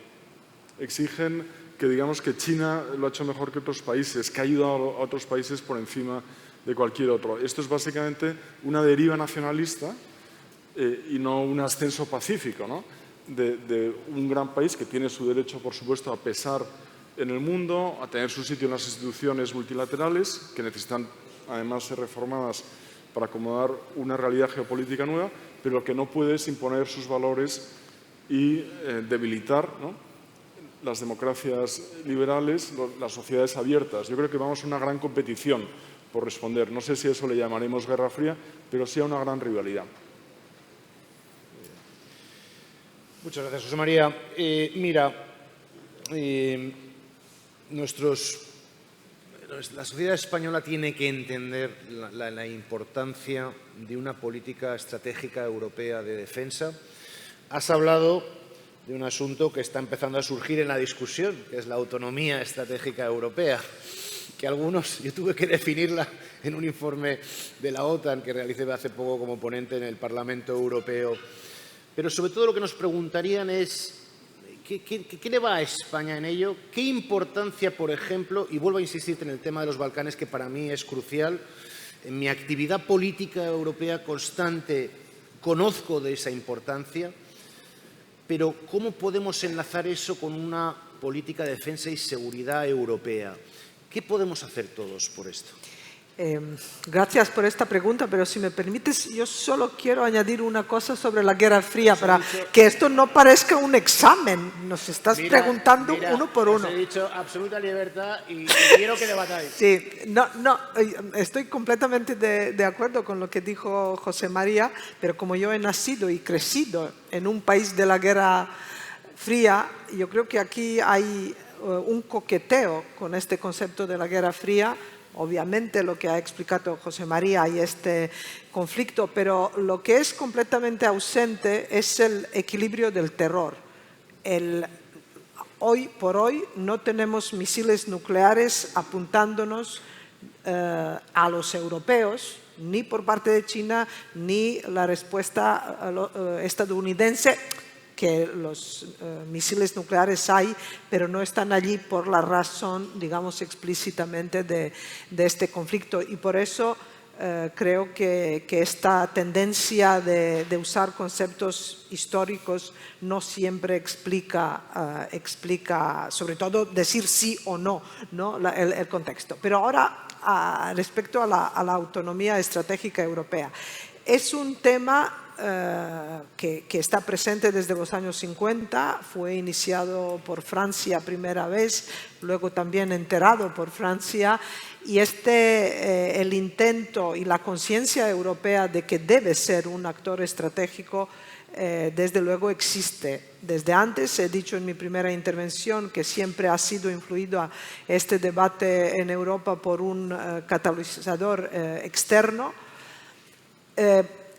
Exigen que digamos que China lo ha hecho mejor que otros países, que ha ayudado a otros países por encima de cualquier otro. Esto es básicamente una deriva nacionalista y no un ascenso pacífico, ¿no? de un gran país que tiene su derecho, por supuesto, a pesar en el mundo, a tener su sitio en las instituciones multilaterales, que necesitan además ser reformadas para acomodar una realidad geopolítica nueva, pero lo que no puede es imponer sus valores y debilitar, ¿no?, las democracias liberales, las sociedades abiertas. Yo creo que vamos a una gran competición por responder. No sé si eso le llamaremos Guerra Fría, pero sí a una gran rivalidad. Muchas gracias, José María. Mira, la sociedad española tiene que entender la importancia de una política estratégica europea de defensa. Has hablado de un asunto que está empezando a surgir en la discusión, que es la autonomía estratégica europea, que yo tuve que definirla en un informe de la OTAN que realicé hace poco como ponente en el Parlamento Europeo. Pero sobre todo lo que nos preguntarían es ¿qué le va a España en ello? ¿Qué importancia, por ejemplo, y vuelvo a insistirte en el tema de los Balcanes, que para mí es crucial, en mi actividad política europea constante conozco de esa importancia, pero ¿cómo podemos enlazar eso con una política de defensa y seguridad europea? ¿Qué podemos hacer todos por esto? Gracias por esta pregunta, pero si me permites, yo solo quiero añadir una cosa sobre la Guerra Fría para que esto no parezca un examen. Nos estás preguntando uno por uno. Os he dicho absoluta libertad y quiero que debatáis. Sí, estoy completamente de acuerdo con lo que dijo José María, pero como yo he nacido y crecido en un país de la Guerra Fría, yo creo que aquí hay un coqueteo con este concepto de la Guerra Fría. Obviamente lo que ha explicado José María hay este conflicto, pero lo que es completamente ausente es el equilibrio del terror. Hoy por hoy no tenemos misiles nucleares apuntándonos a los europeos, ni por parte de China, ni la respuesta estadounidense, que los misiles nucleares hay, pero no están allí por la razón, digamos, explícitamente de este conflicto. Y por eso creo que esta tendencia de usar conceptos históricos no siempre explica, sobre todo decir sí o no, el contexto. Pero ahora, respecto a la autonomía estratégica europea, es un tema que está presente desde los años 50, fue iniciado por Francia primera vez, luego también enterado por Francia, y el intento y la conciencia europea de que debe ser un actor estratégico desde luego existe. Desde antes he dicho en mi primera intervención que siempre ha sido influido a este debate en Europa por un catalizador externo.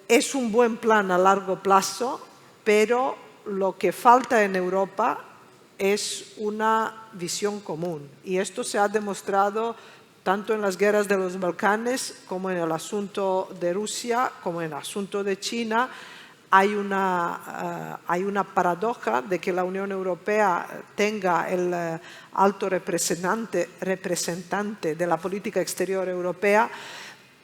Es un buen plan a largo plazo, pero lo que falta en Europa es una visión común. Y esto se ha demostrado tanto en las guerras de los Balcanes como en el asunto de Rusia, como en el asunto de China. Hay una paradoja de que la Unión Europea tenga el alto representante de la política exterior europea,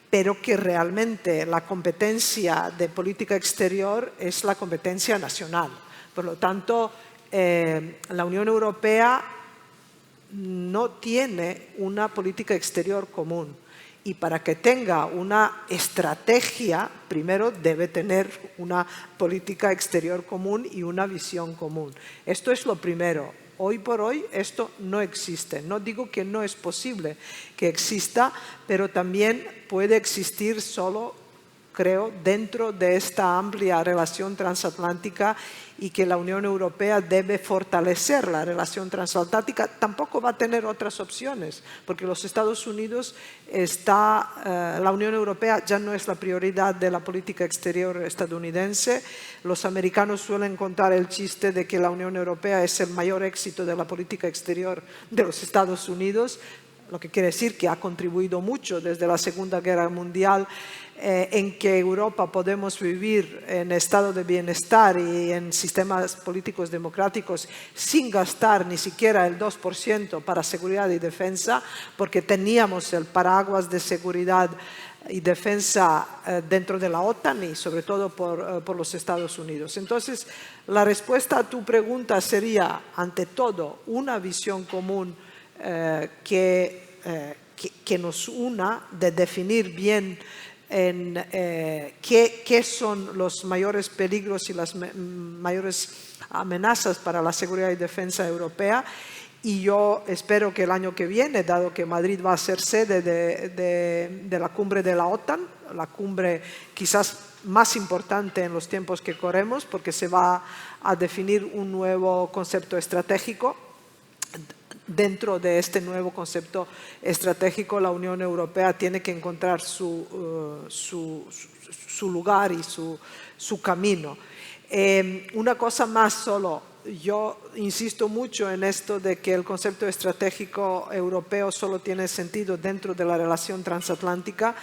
pero que realmente la competencia de política exterior es la competencia nacional. Por lo tanto, la Unión Europea no tiene una política exterior común. Y para que tenga una estrategia, primero debe tener una política exterior común y una visión común. Esto es lo primero. Hoy por hoy esto no existe. No digo que no es posible que exista, pero también puede existir solo, creo, dentro de esta amplia relación transatlántica, y que la Unión Europea debe fortalecer la relación transatlántica. Tampoco va a tener otras opciones, porque los Estados Unidos la Unión Europea ya no es la prioridad de la política exterior estadounidense. Los americanos suelen contar el chiste de que la Unión Europea es el mayor éxito de la política exterior de los Estados Unidos, lo que quiere decir que ha contribuido mucho desde la Segunda Guerra Mundial en que Europa podemos vivir en estado de bienestar y en sistemas políticos democráticos sin gastar ni siquiera el 2% para seguridad y defensa, porque teníamos el paraguas de seguridad y defensa dentro de la OTAN y sobre todo por los Estados Unidos. Entonces, la respuesta a tu pregunta sería, ante todo, una visión común que nos una, de definir bien qué son los mayores peligros y las mayores amenazas para la seguridad y defensa europea. Y yo espero que el año que viene, dado que Madrid va a ser sede de la cumbre de la OTAN, la cumbre quizás más importante en los tiempos que corremos, porque se va a definir un nuevo concepto estratégico. Dentro de este nuevo concepto estratégico, la Unión Europea tiene que encontrar su lugar y su camino. Una cosa más solo. Yo insisto mucho en esto de que el concepto estratégico europeo solo tiene sentido dentro de la relación transatlántica,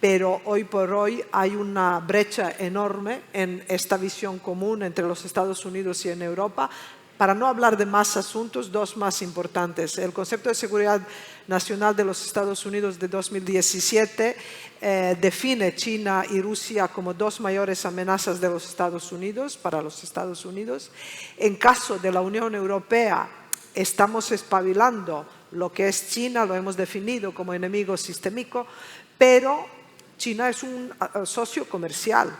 pero hoy por hoy hay una brecha enorme en esta visión común entre los Estados Unidos y en Europa. Para no hablar de más asuntos, dos más importantes. El concepto de seguridad nacional de los Estados Unidos de 2017 define China y Rusia como dos mayores amenazas de los Estados Unidos, para los Estados Unidos. En caso de la Unión Europea, estamos espabilando lo que es China, lo hemos definido como enemigo sistémico, pero China es un socio comercial.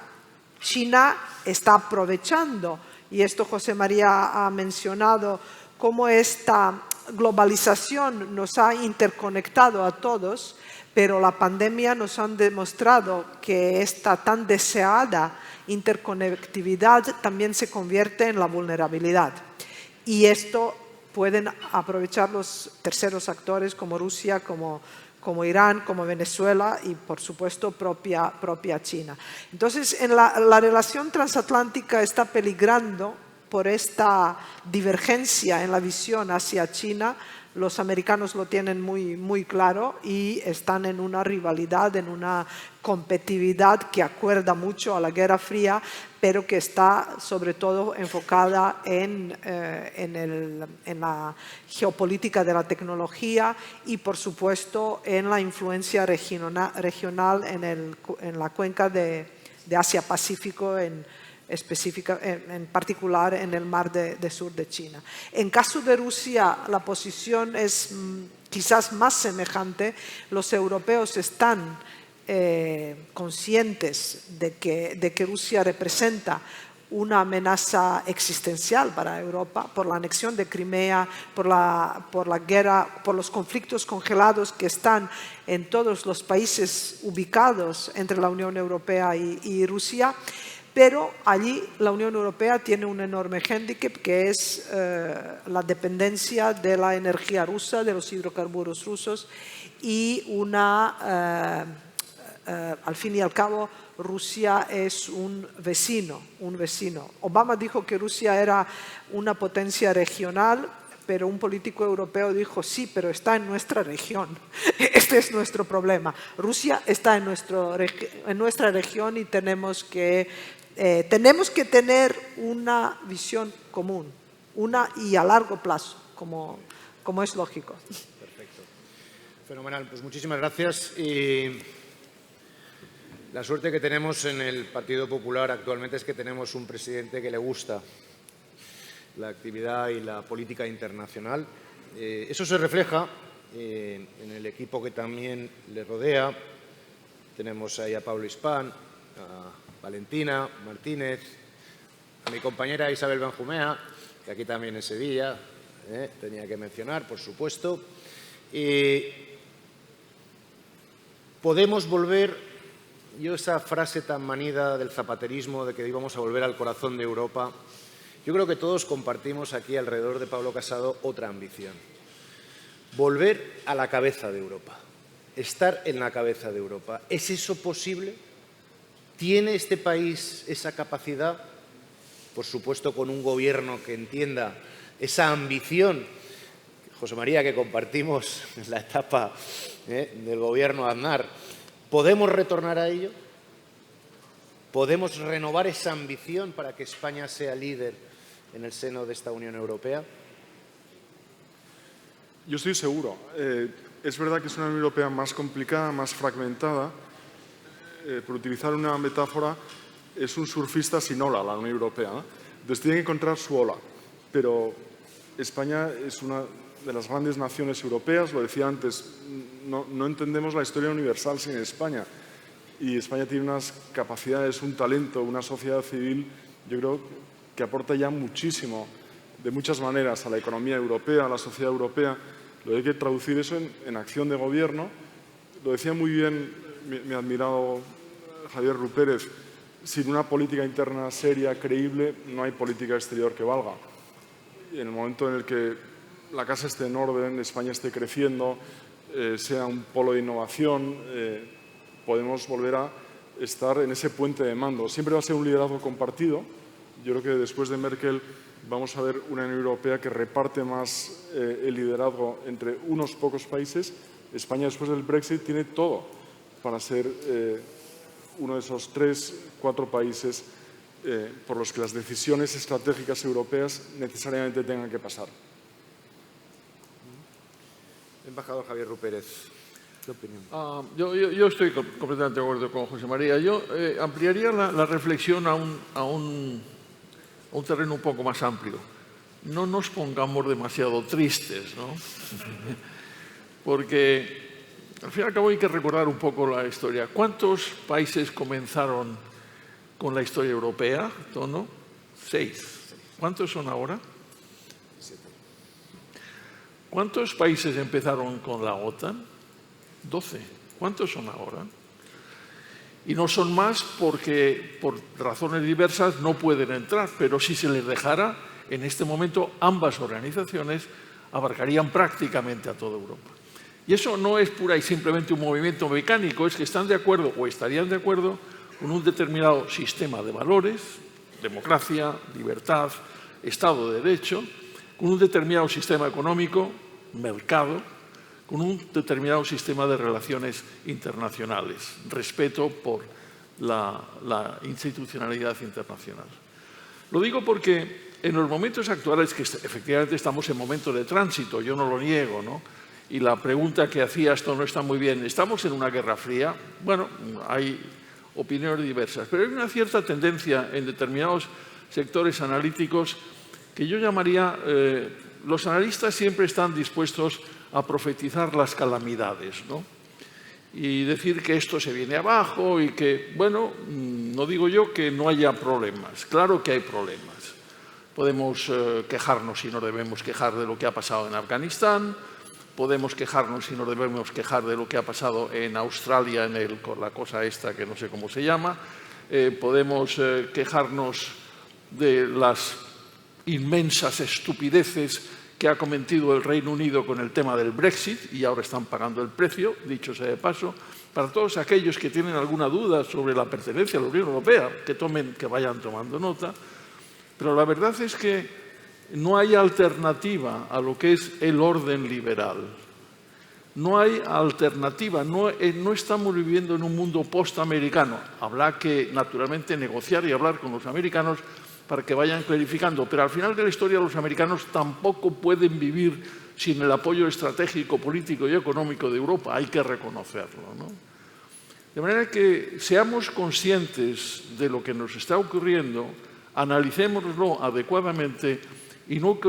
China está aprovechando, y esto José María ha mencionado, cómo esta globalización nos ha interconectado a todos, pero la pandemia nos ha demostrado que esta tan deseada interconectividad también se convierte en la vulnerabilidad. Y esto pueden aprovechar los terceros actores como Rusia, como Irán, como Venezuela y, por supuesto, propia China. Entonces, la relación transatlántica está peligrando por esta divergencia en la visión hacia China. Los americanos lo tienen muy claro y están en una rivalidad, en una competitividad que acuerda mucho a la Guerra Fría, pero que está sobre todo enfocada en la geopolítica de la tecnología y, por supuesto, en la influencia regional en la cuenca de Asia-Pacífico, en particular en el mar de sur de China. En caso de Rusia, la posición es quizás más semejante. Los europeos están conscientes de que Rusia representa una amenaza existencial para Europa por la anexión de Crimea, por la guerra, por los conflictos congelados que están en todos los países ubicados entre la Unión Europea y Rusia. Pero allí la Unión Europea tiene un enorme hándicap, que es la dependencia de la energía rusa, de los hidrocarburos rusos, y al fin y al cabo, Rusia es un vecino. Obama dijo que Rusia era una potencia regional, pero un político europeo dijo, sí, pero está en nuestra región. Este es nuestro problema. Rusia está en nuestra región y tenemos que tener una visión común, y a largo plazo, como es lógico. Perfecto. Fenomenal. Pues muchísimas gracias. Y la suerte que tenemos en el Partido Popular actualmente es que tenemos un presidente que le gusta la actividad y la política internacional. Eso se refleja en el equipo que también le rodea. Tenemos ahí a Pablo Hispán, a Valentina Martínez, a mi compañera Isabel Benjumea, que aquí también en Sevilla, tenía que mencionar, por supuesto. Podemos volver, yo esa frase tan manida del zapaterismo de que íbamos a volver al corazón de Europa, yo creo que todos compartimos aquí alrededor de Pablo Casado otra ambición. Volver a la cabeza de Europa, estar en la cabeza de Europa. ¿Es eso posible? ¿Tiene este país esa capacidad? Por supuesto, con un gobierno que entienda esa ambición, José María, que compartimos en la etapa del gobierno Aznar. ¿Podemos retornar a ello? ¿Podemos renovar esa ambición para que España sea líder en el seno de esta Unión Europea? Yo estoy seguro. Es verdad que es una Unión Europea más complicada, más fragmentada, por utilizar una metáfora, es un surfista sin ola, la Unión Europea, ¿no? Entonces tiene que encontrar su ola. Pero España es una de las grandes naciones europeas, lo decía antes, no entendemos la historia universal sin España. Y España tiene unas capacidades, un talento, una sociedad civil, yo creo que aporta ya muchísimo, de muchas maneras, a la economía europea, a la sociedad europea. Lo hay que traducir eso en acción de gobierno. Lo decía muy bien mi admirado Javier Rupérez, sin una política interna seria, creíble, no hay política exterior que valga. Y en el momento en el que la casa esté en orden, España esté creciendo, sea un polo de innovación, podemos volver a estar en ese puente de mando. Siempre va a ser un liderazgo compartido. Yo creo que después de Merkel vamos a ver una Unión Europea que reparte más el liderazgo entre unos pocos países. España, después del Brexit, tiene todo para ser uno de esos 3-4 países por los que las decisiones estratégicas europeas necesariamente tengan que pasar. Embajador Javier Rupérez, ¿qué opinión? Yo estoy completamente de acuerdo con José María. Yo ampliaría la reflexión a un terreno un poco más amplio. No nos pongamos demasiado tristes, ¿no? Porque al fin y al cabo hay que recordar un poco la historia. ¿Cuántos países comenzaron con la historia europea, Tono? 6. ¿Cuántos son ahora? 7. ¿Cuántos países empezaron con la OTAN? 12. ¿Cuántos son ahora? Y no son más porque por razones diversas no pueden entrar, pero si se les dejara, en este momento ambas organizaciones abarcarían prácticamente a toda Europa. Y eso no es pura y simplemente un movimiento mecánico, es que están de acuerdo o estarían de acuerdo con un determinado sistema de valores, democracia, libertad, Estado de Derecho, con un determinado sistema económico, mercado, con un determinado sistema de relaciones internacionales, respeto por la institucionalidad internacional. Lo digo porque en los momentos actuales, que efectivamente estamos en momentos de tránsito, yo no lo niego, ¿no? Y la pregunta que hacía esto no está muy bien. ¿Estamos en una guerra fría? Bueno, hay opiniones diversas, pero hay una cierta tendencia en determinados sectores analíticos que yo llamaría... los analistas siempre están dispuestos a profetizar las calamidades, ¿no? Y decir que esto se viene abajo y que, bueno, no digo yo que no haya problemas. Claro que hay problemas. Podemos quejarnos y nos debemos quejar de lo que ha pasado en Afganistán, podemos quejarnos y nos debemos quejar de lo que ha pasado en Australia, con la cosa esta que no sé cómo se llama, podemos quejarnos de las inmensas estupideces que ha cometido el Reino Unido con el tema del Brexit y ahora están pagando el precio, dicho sea de paso. Para todos aquellos que tienen alguna duda sobre la pertenencia a la Unión Europea, que vayan tomando nota. Pero la verdad es que no hay alternativa a lo que es el orden liberal. No hay alternativa, no estamos viviendo en un mundo postamericano. Habrá que, naturalmente, negociar y hablar con los americanos para que vayan clarificando. Pero al final de la historia los americanos tampoco pueden vivir sin el apoyo estratégico, político y económico de Europa. Hay que reconocerlo, ¿no? De manera que seamos conscientes de lo que nos está ocurriendo, analicémoslo adecuadamente y no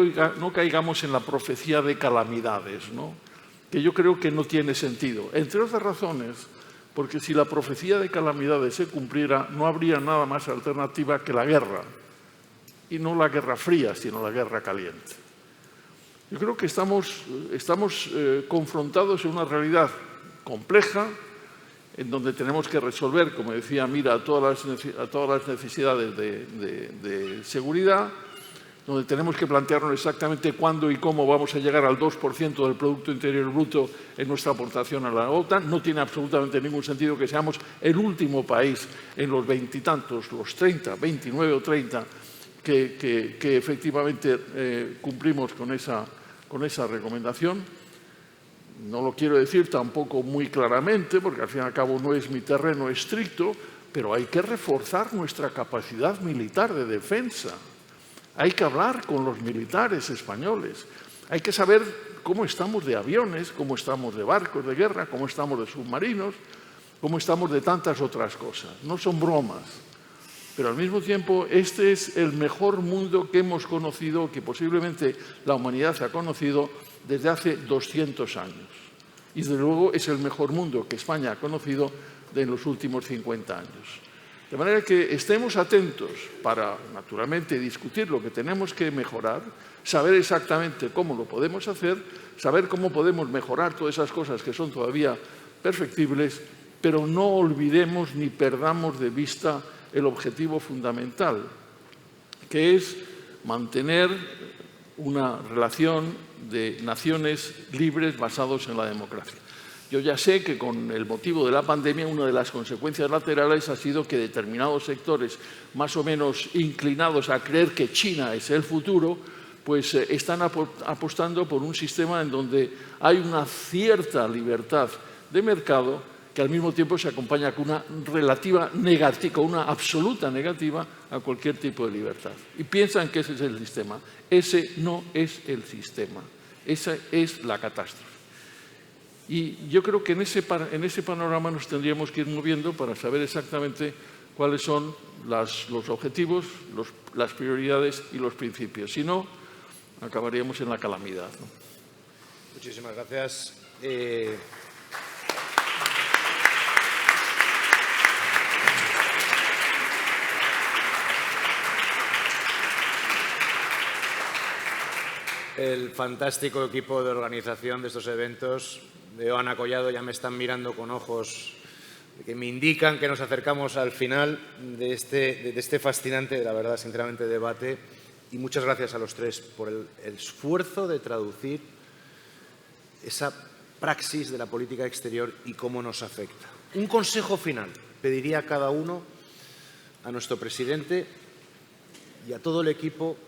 caigamos en la profecía de calamidades, ¿no? Que yo creo que no tiene sentido. Entre otras razones, porque si la profecía de calamidades se cumpliera, no habría nada más alternativa que la guerra. Y no la guerra fría, sino la guerra caliente. Yo creo que estamos confrontados en una realidad compleja, en donde tenemos que resolver, como decía Mira, a todas las necesidades de seguridad, donde tenemos que plantearnos exactamente cuándo y cómo vamos a llegar al 2% del Producto Interior Bruto en nuestra aportación a la OTAN. No tiene absolutamente ningún sentido que seamos el último país en los veintitantos, los 30, 29 o 30, que efectivamente cumplimos con esa recomendación. No lo quiero decir tampoco muy claramente, porque al fin y al cabo no es mi terreno estricto, pero hay que reforzar nuestra capacidad militar de defensa. Hay que hablar con los militares españoles. Hay que saber cómo estamos de aviones, cómo estamos de barcos de guerra, cómo estamos de submarinos. como estamos de tantas otras cosas. No son bromas, pero al mismo tiempo este es el mejor mundo que hemos conocido, que posiblemente la humanidad ha conocido desde hace 200 años. Y desde luego es el mejor mundo que España ha conocido en los últimos 50 años. De manera que estemos atentos para, naturalmente, discutir lo que tenemos que mejorar, saber exactamente cómo lo podemos hacer, saber cómo podemos mejorar todas esas cosas que son todavía perfectibles, pero no olvidemos ni perdamos de vista el objetivo fundamental, que es mantener una relación de naciones libres basados en la democracia. Yo ya sé que con el motivo de la pandemia una de las consecuencias laterales ha sido que determinados sectores más o menos inclinados a creer que China es el futuro, pues están apostando por un sistema en donde hay una cierta libertad de mercado que al mismo tiempo se acompaña con una relativa negativa, con una absoluta negativa a cualquier tipo de libertad. Y piensan que ese es el sistema. Ese no es el sistema. Esa es la catástrofe. Y yo creo que en ese panorama nos tendríamos que ir moviendo para saber exactamente cuáles son los objetivos, las prioridades y los principios. Si no, acabaríamos en la calamidad, ¿no? Muchísimas gracias. El fantástico equipo de organización de estos eventos, veo a Ana Collado, ya me están mirando con ojos que me indican que nos acercamos al final de este fascinante, la verdad, sinceramente, debate. Y muchas gracias a los tres por el esfuerzo de traducir esa praxis de la política exterior y cómo nos afecta. Un consejo final pediría a cada uno, a nuestro presidente y a todo el equipo,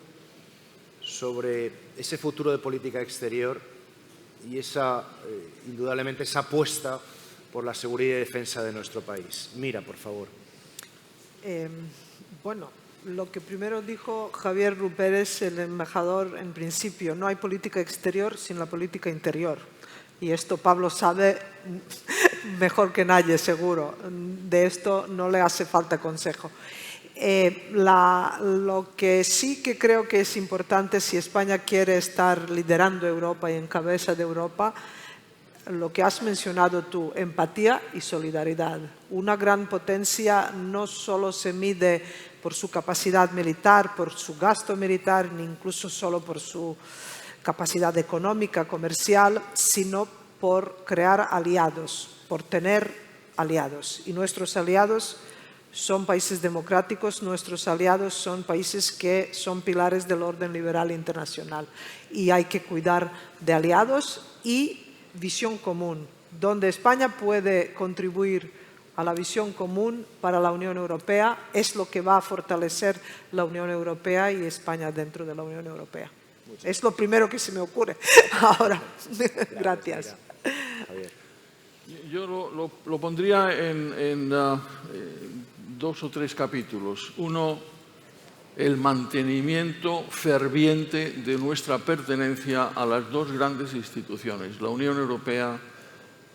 sobre ese futuro de política exterior y indudablemente esa apuesta por la seguridad y defensa de nuestro país. Mira, por favor. Bueno, lo que primero dijo Javier Rupérez, el embajador, en principio, no hay política exterior sin la política interior. Y esto Pablo sabe mejor que nadie, seguro. De esto no le hace falta consejo. Lo que sí que creo que es importante, si España quiere estar liderando Europa y en cabeza de Europa, lo que has mencionado tú, empatía y solidaridad. Una gran potencia no solo se mide por su capacidad militar, por su gasto militar, ni incluso solo por su capacidad económica, comercial, sino por crear aliados, por tener aliados. Y nuestros aliados son países democráticos, nuestros aliados son países que son pilares del orden liberal internacional. Y hay que cuidar de aliados y visión común, donde España puede contribuir a la visión común para la Unión Europea, es lo que va a fortalecer la Unión Europea y España dentro de la Unión Europea. Es lo primero que se me ocurre ahora. Gracias. Yo lo pondría en 2 o 3 capítulos. Uno, el mantenimiento ferviente de nuestra pertenencia a las 2 grandes instituciones, la Unión Europea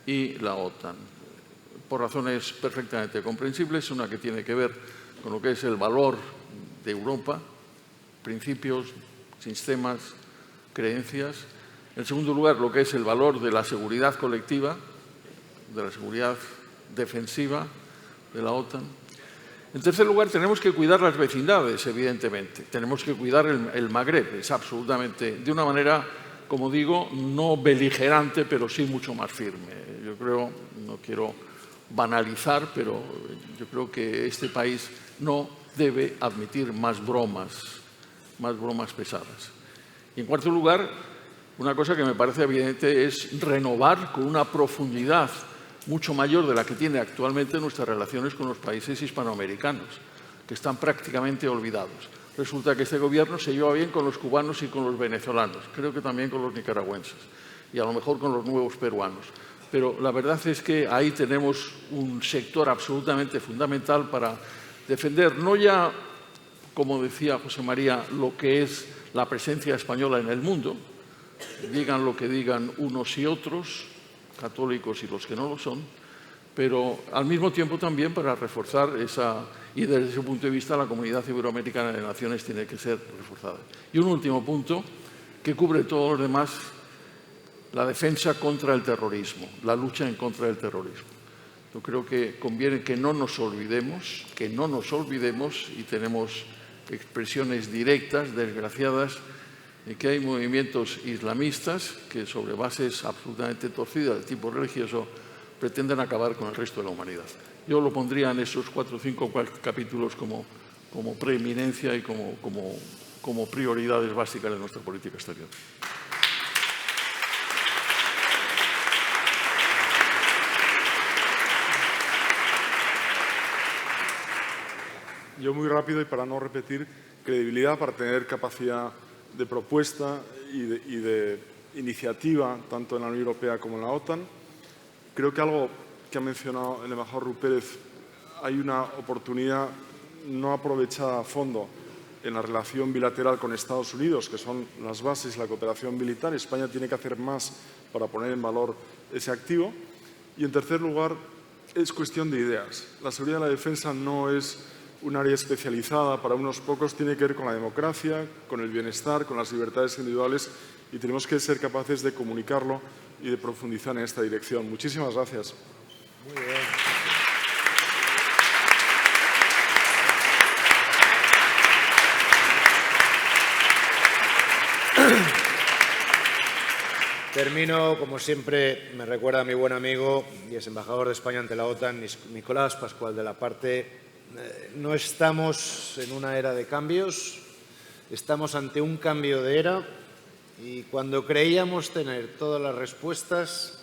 y la OTAN, por razones perfectamente comprensibles. Una que tiene que ver con lo que es el valor de Europa, principios, sistemas, creencias. En segundo lugar, lo que es el valor de la seguridad colectiva, de la seguridad defensiva de la OTAN. En tercer lugar, tenemos que cuidar las vecindades, evidentemente. Tenemos que cuidar el Magreb, es absolutamente, de una manera, como digo, no beligerante, pero sí mucho más firme. Yo creo, no quiero banalizar, pero yo creo que este país no debe admitir más bromas pesadas. Y en cuarto lugar, una cosa que me parece evidente es renovar con una profundidad mucho mayor de la que tiene actualmente nuestras relaciones con los países hispanoamericanos, que están prácticamente olvidados. Resulta que este gobierno se lleva bien con los cubanos y con los venezolanos, creo que también con los nicaragüenses y a lo mejor con los nuevos peruanos. Pero la verdad es que ahí tenemos un sector absolutamente fundamental para defender, no ya, como decía José María, lo que es la presencia española en el mundo, digan lo que digan unos y otros, católicos y los que no lo son, pero al mismo tiempo también para reforzar esa, y desde ese punto de vista la Comunidad Iberoamericana de Naciones tiene que ser reforzada. Y un último punto que cubre todos los demás, la defensa contra el terrorismo, la lucha en contra del terrorismo. Yo creo que conviene que no nos olvidemos, y tenemos expresiones directas, desgraciadas, de que hay movimientos islamistas que sobre bases absolutamente torcidas de tipo religioso pretenden acabar con el resto de la humanidad. Yo lo pondría en esos 4 o 5 capítulos como preeminencia y como prioridades básicas de nuestra política exterior. Yo muy rápido y para no repetir, credibilidad para tener capacidad de propuesta y de iniciativa tanto en la Unión Europea como en la OTAN. Creo que algo que ha mencionado el embajador Rupérez, hay una oportunidad no aprovechada a fondo en la relación bilateral con Estados Unidos, que son las bases de la cooperación militar. España tiene que hacer más para poner en valor ese activo. Y en tercer lugar, es cuestión de ideas. La seguridad y la defensa no es un área especializada para unos pocos, tiene que ver con la democracia, con el bienestar, con las libertades individuales y tenemos que ser capaces de comunicarlo y de profundizar en esta dirección. Muchísimas gracias. Muy bien. Termino, como siempre, me recuerda a mi buen amigo y es embajador de España ante la OTAN, Nicolás Pascual de la Parte. No estamos en una era de cambios, estamos ante un cambio de era y cuando creíamos tener todas las respuestas,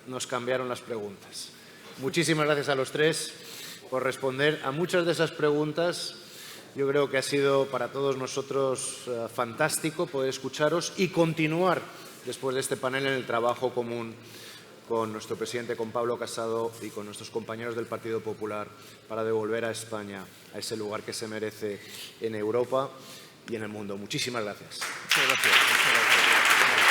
nos cambiaron las preguntas. Muchísimas gracias a los tres por responder a muchas de esas preguntas. Yo creo que ha sido para todos nosotros fantástico poder escucharos y continuar después de este panel en el trabajo común con nuestro presidente, con Pablo Casado y con nuestros compañeros del Partido Popular para devolver a España a ese lugar que se merece en Europa y en el mundo. Muchísimas gracias. Muchas gracias.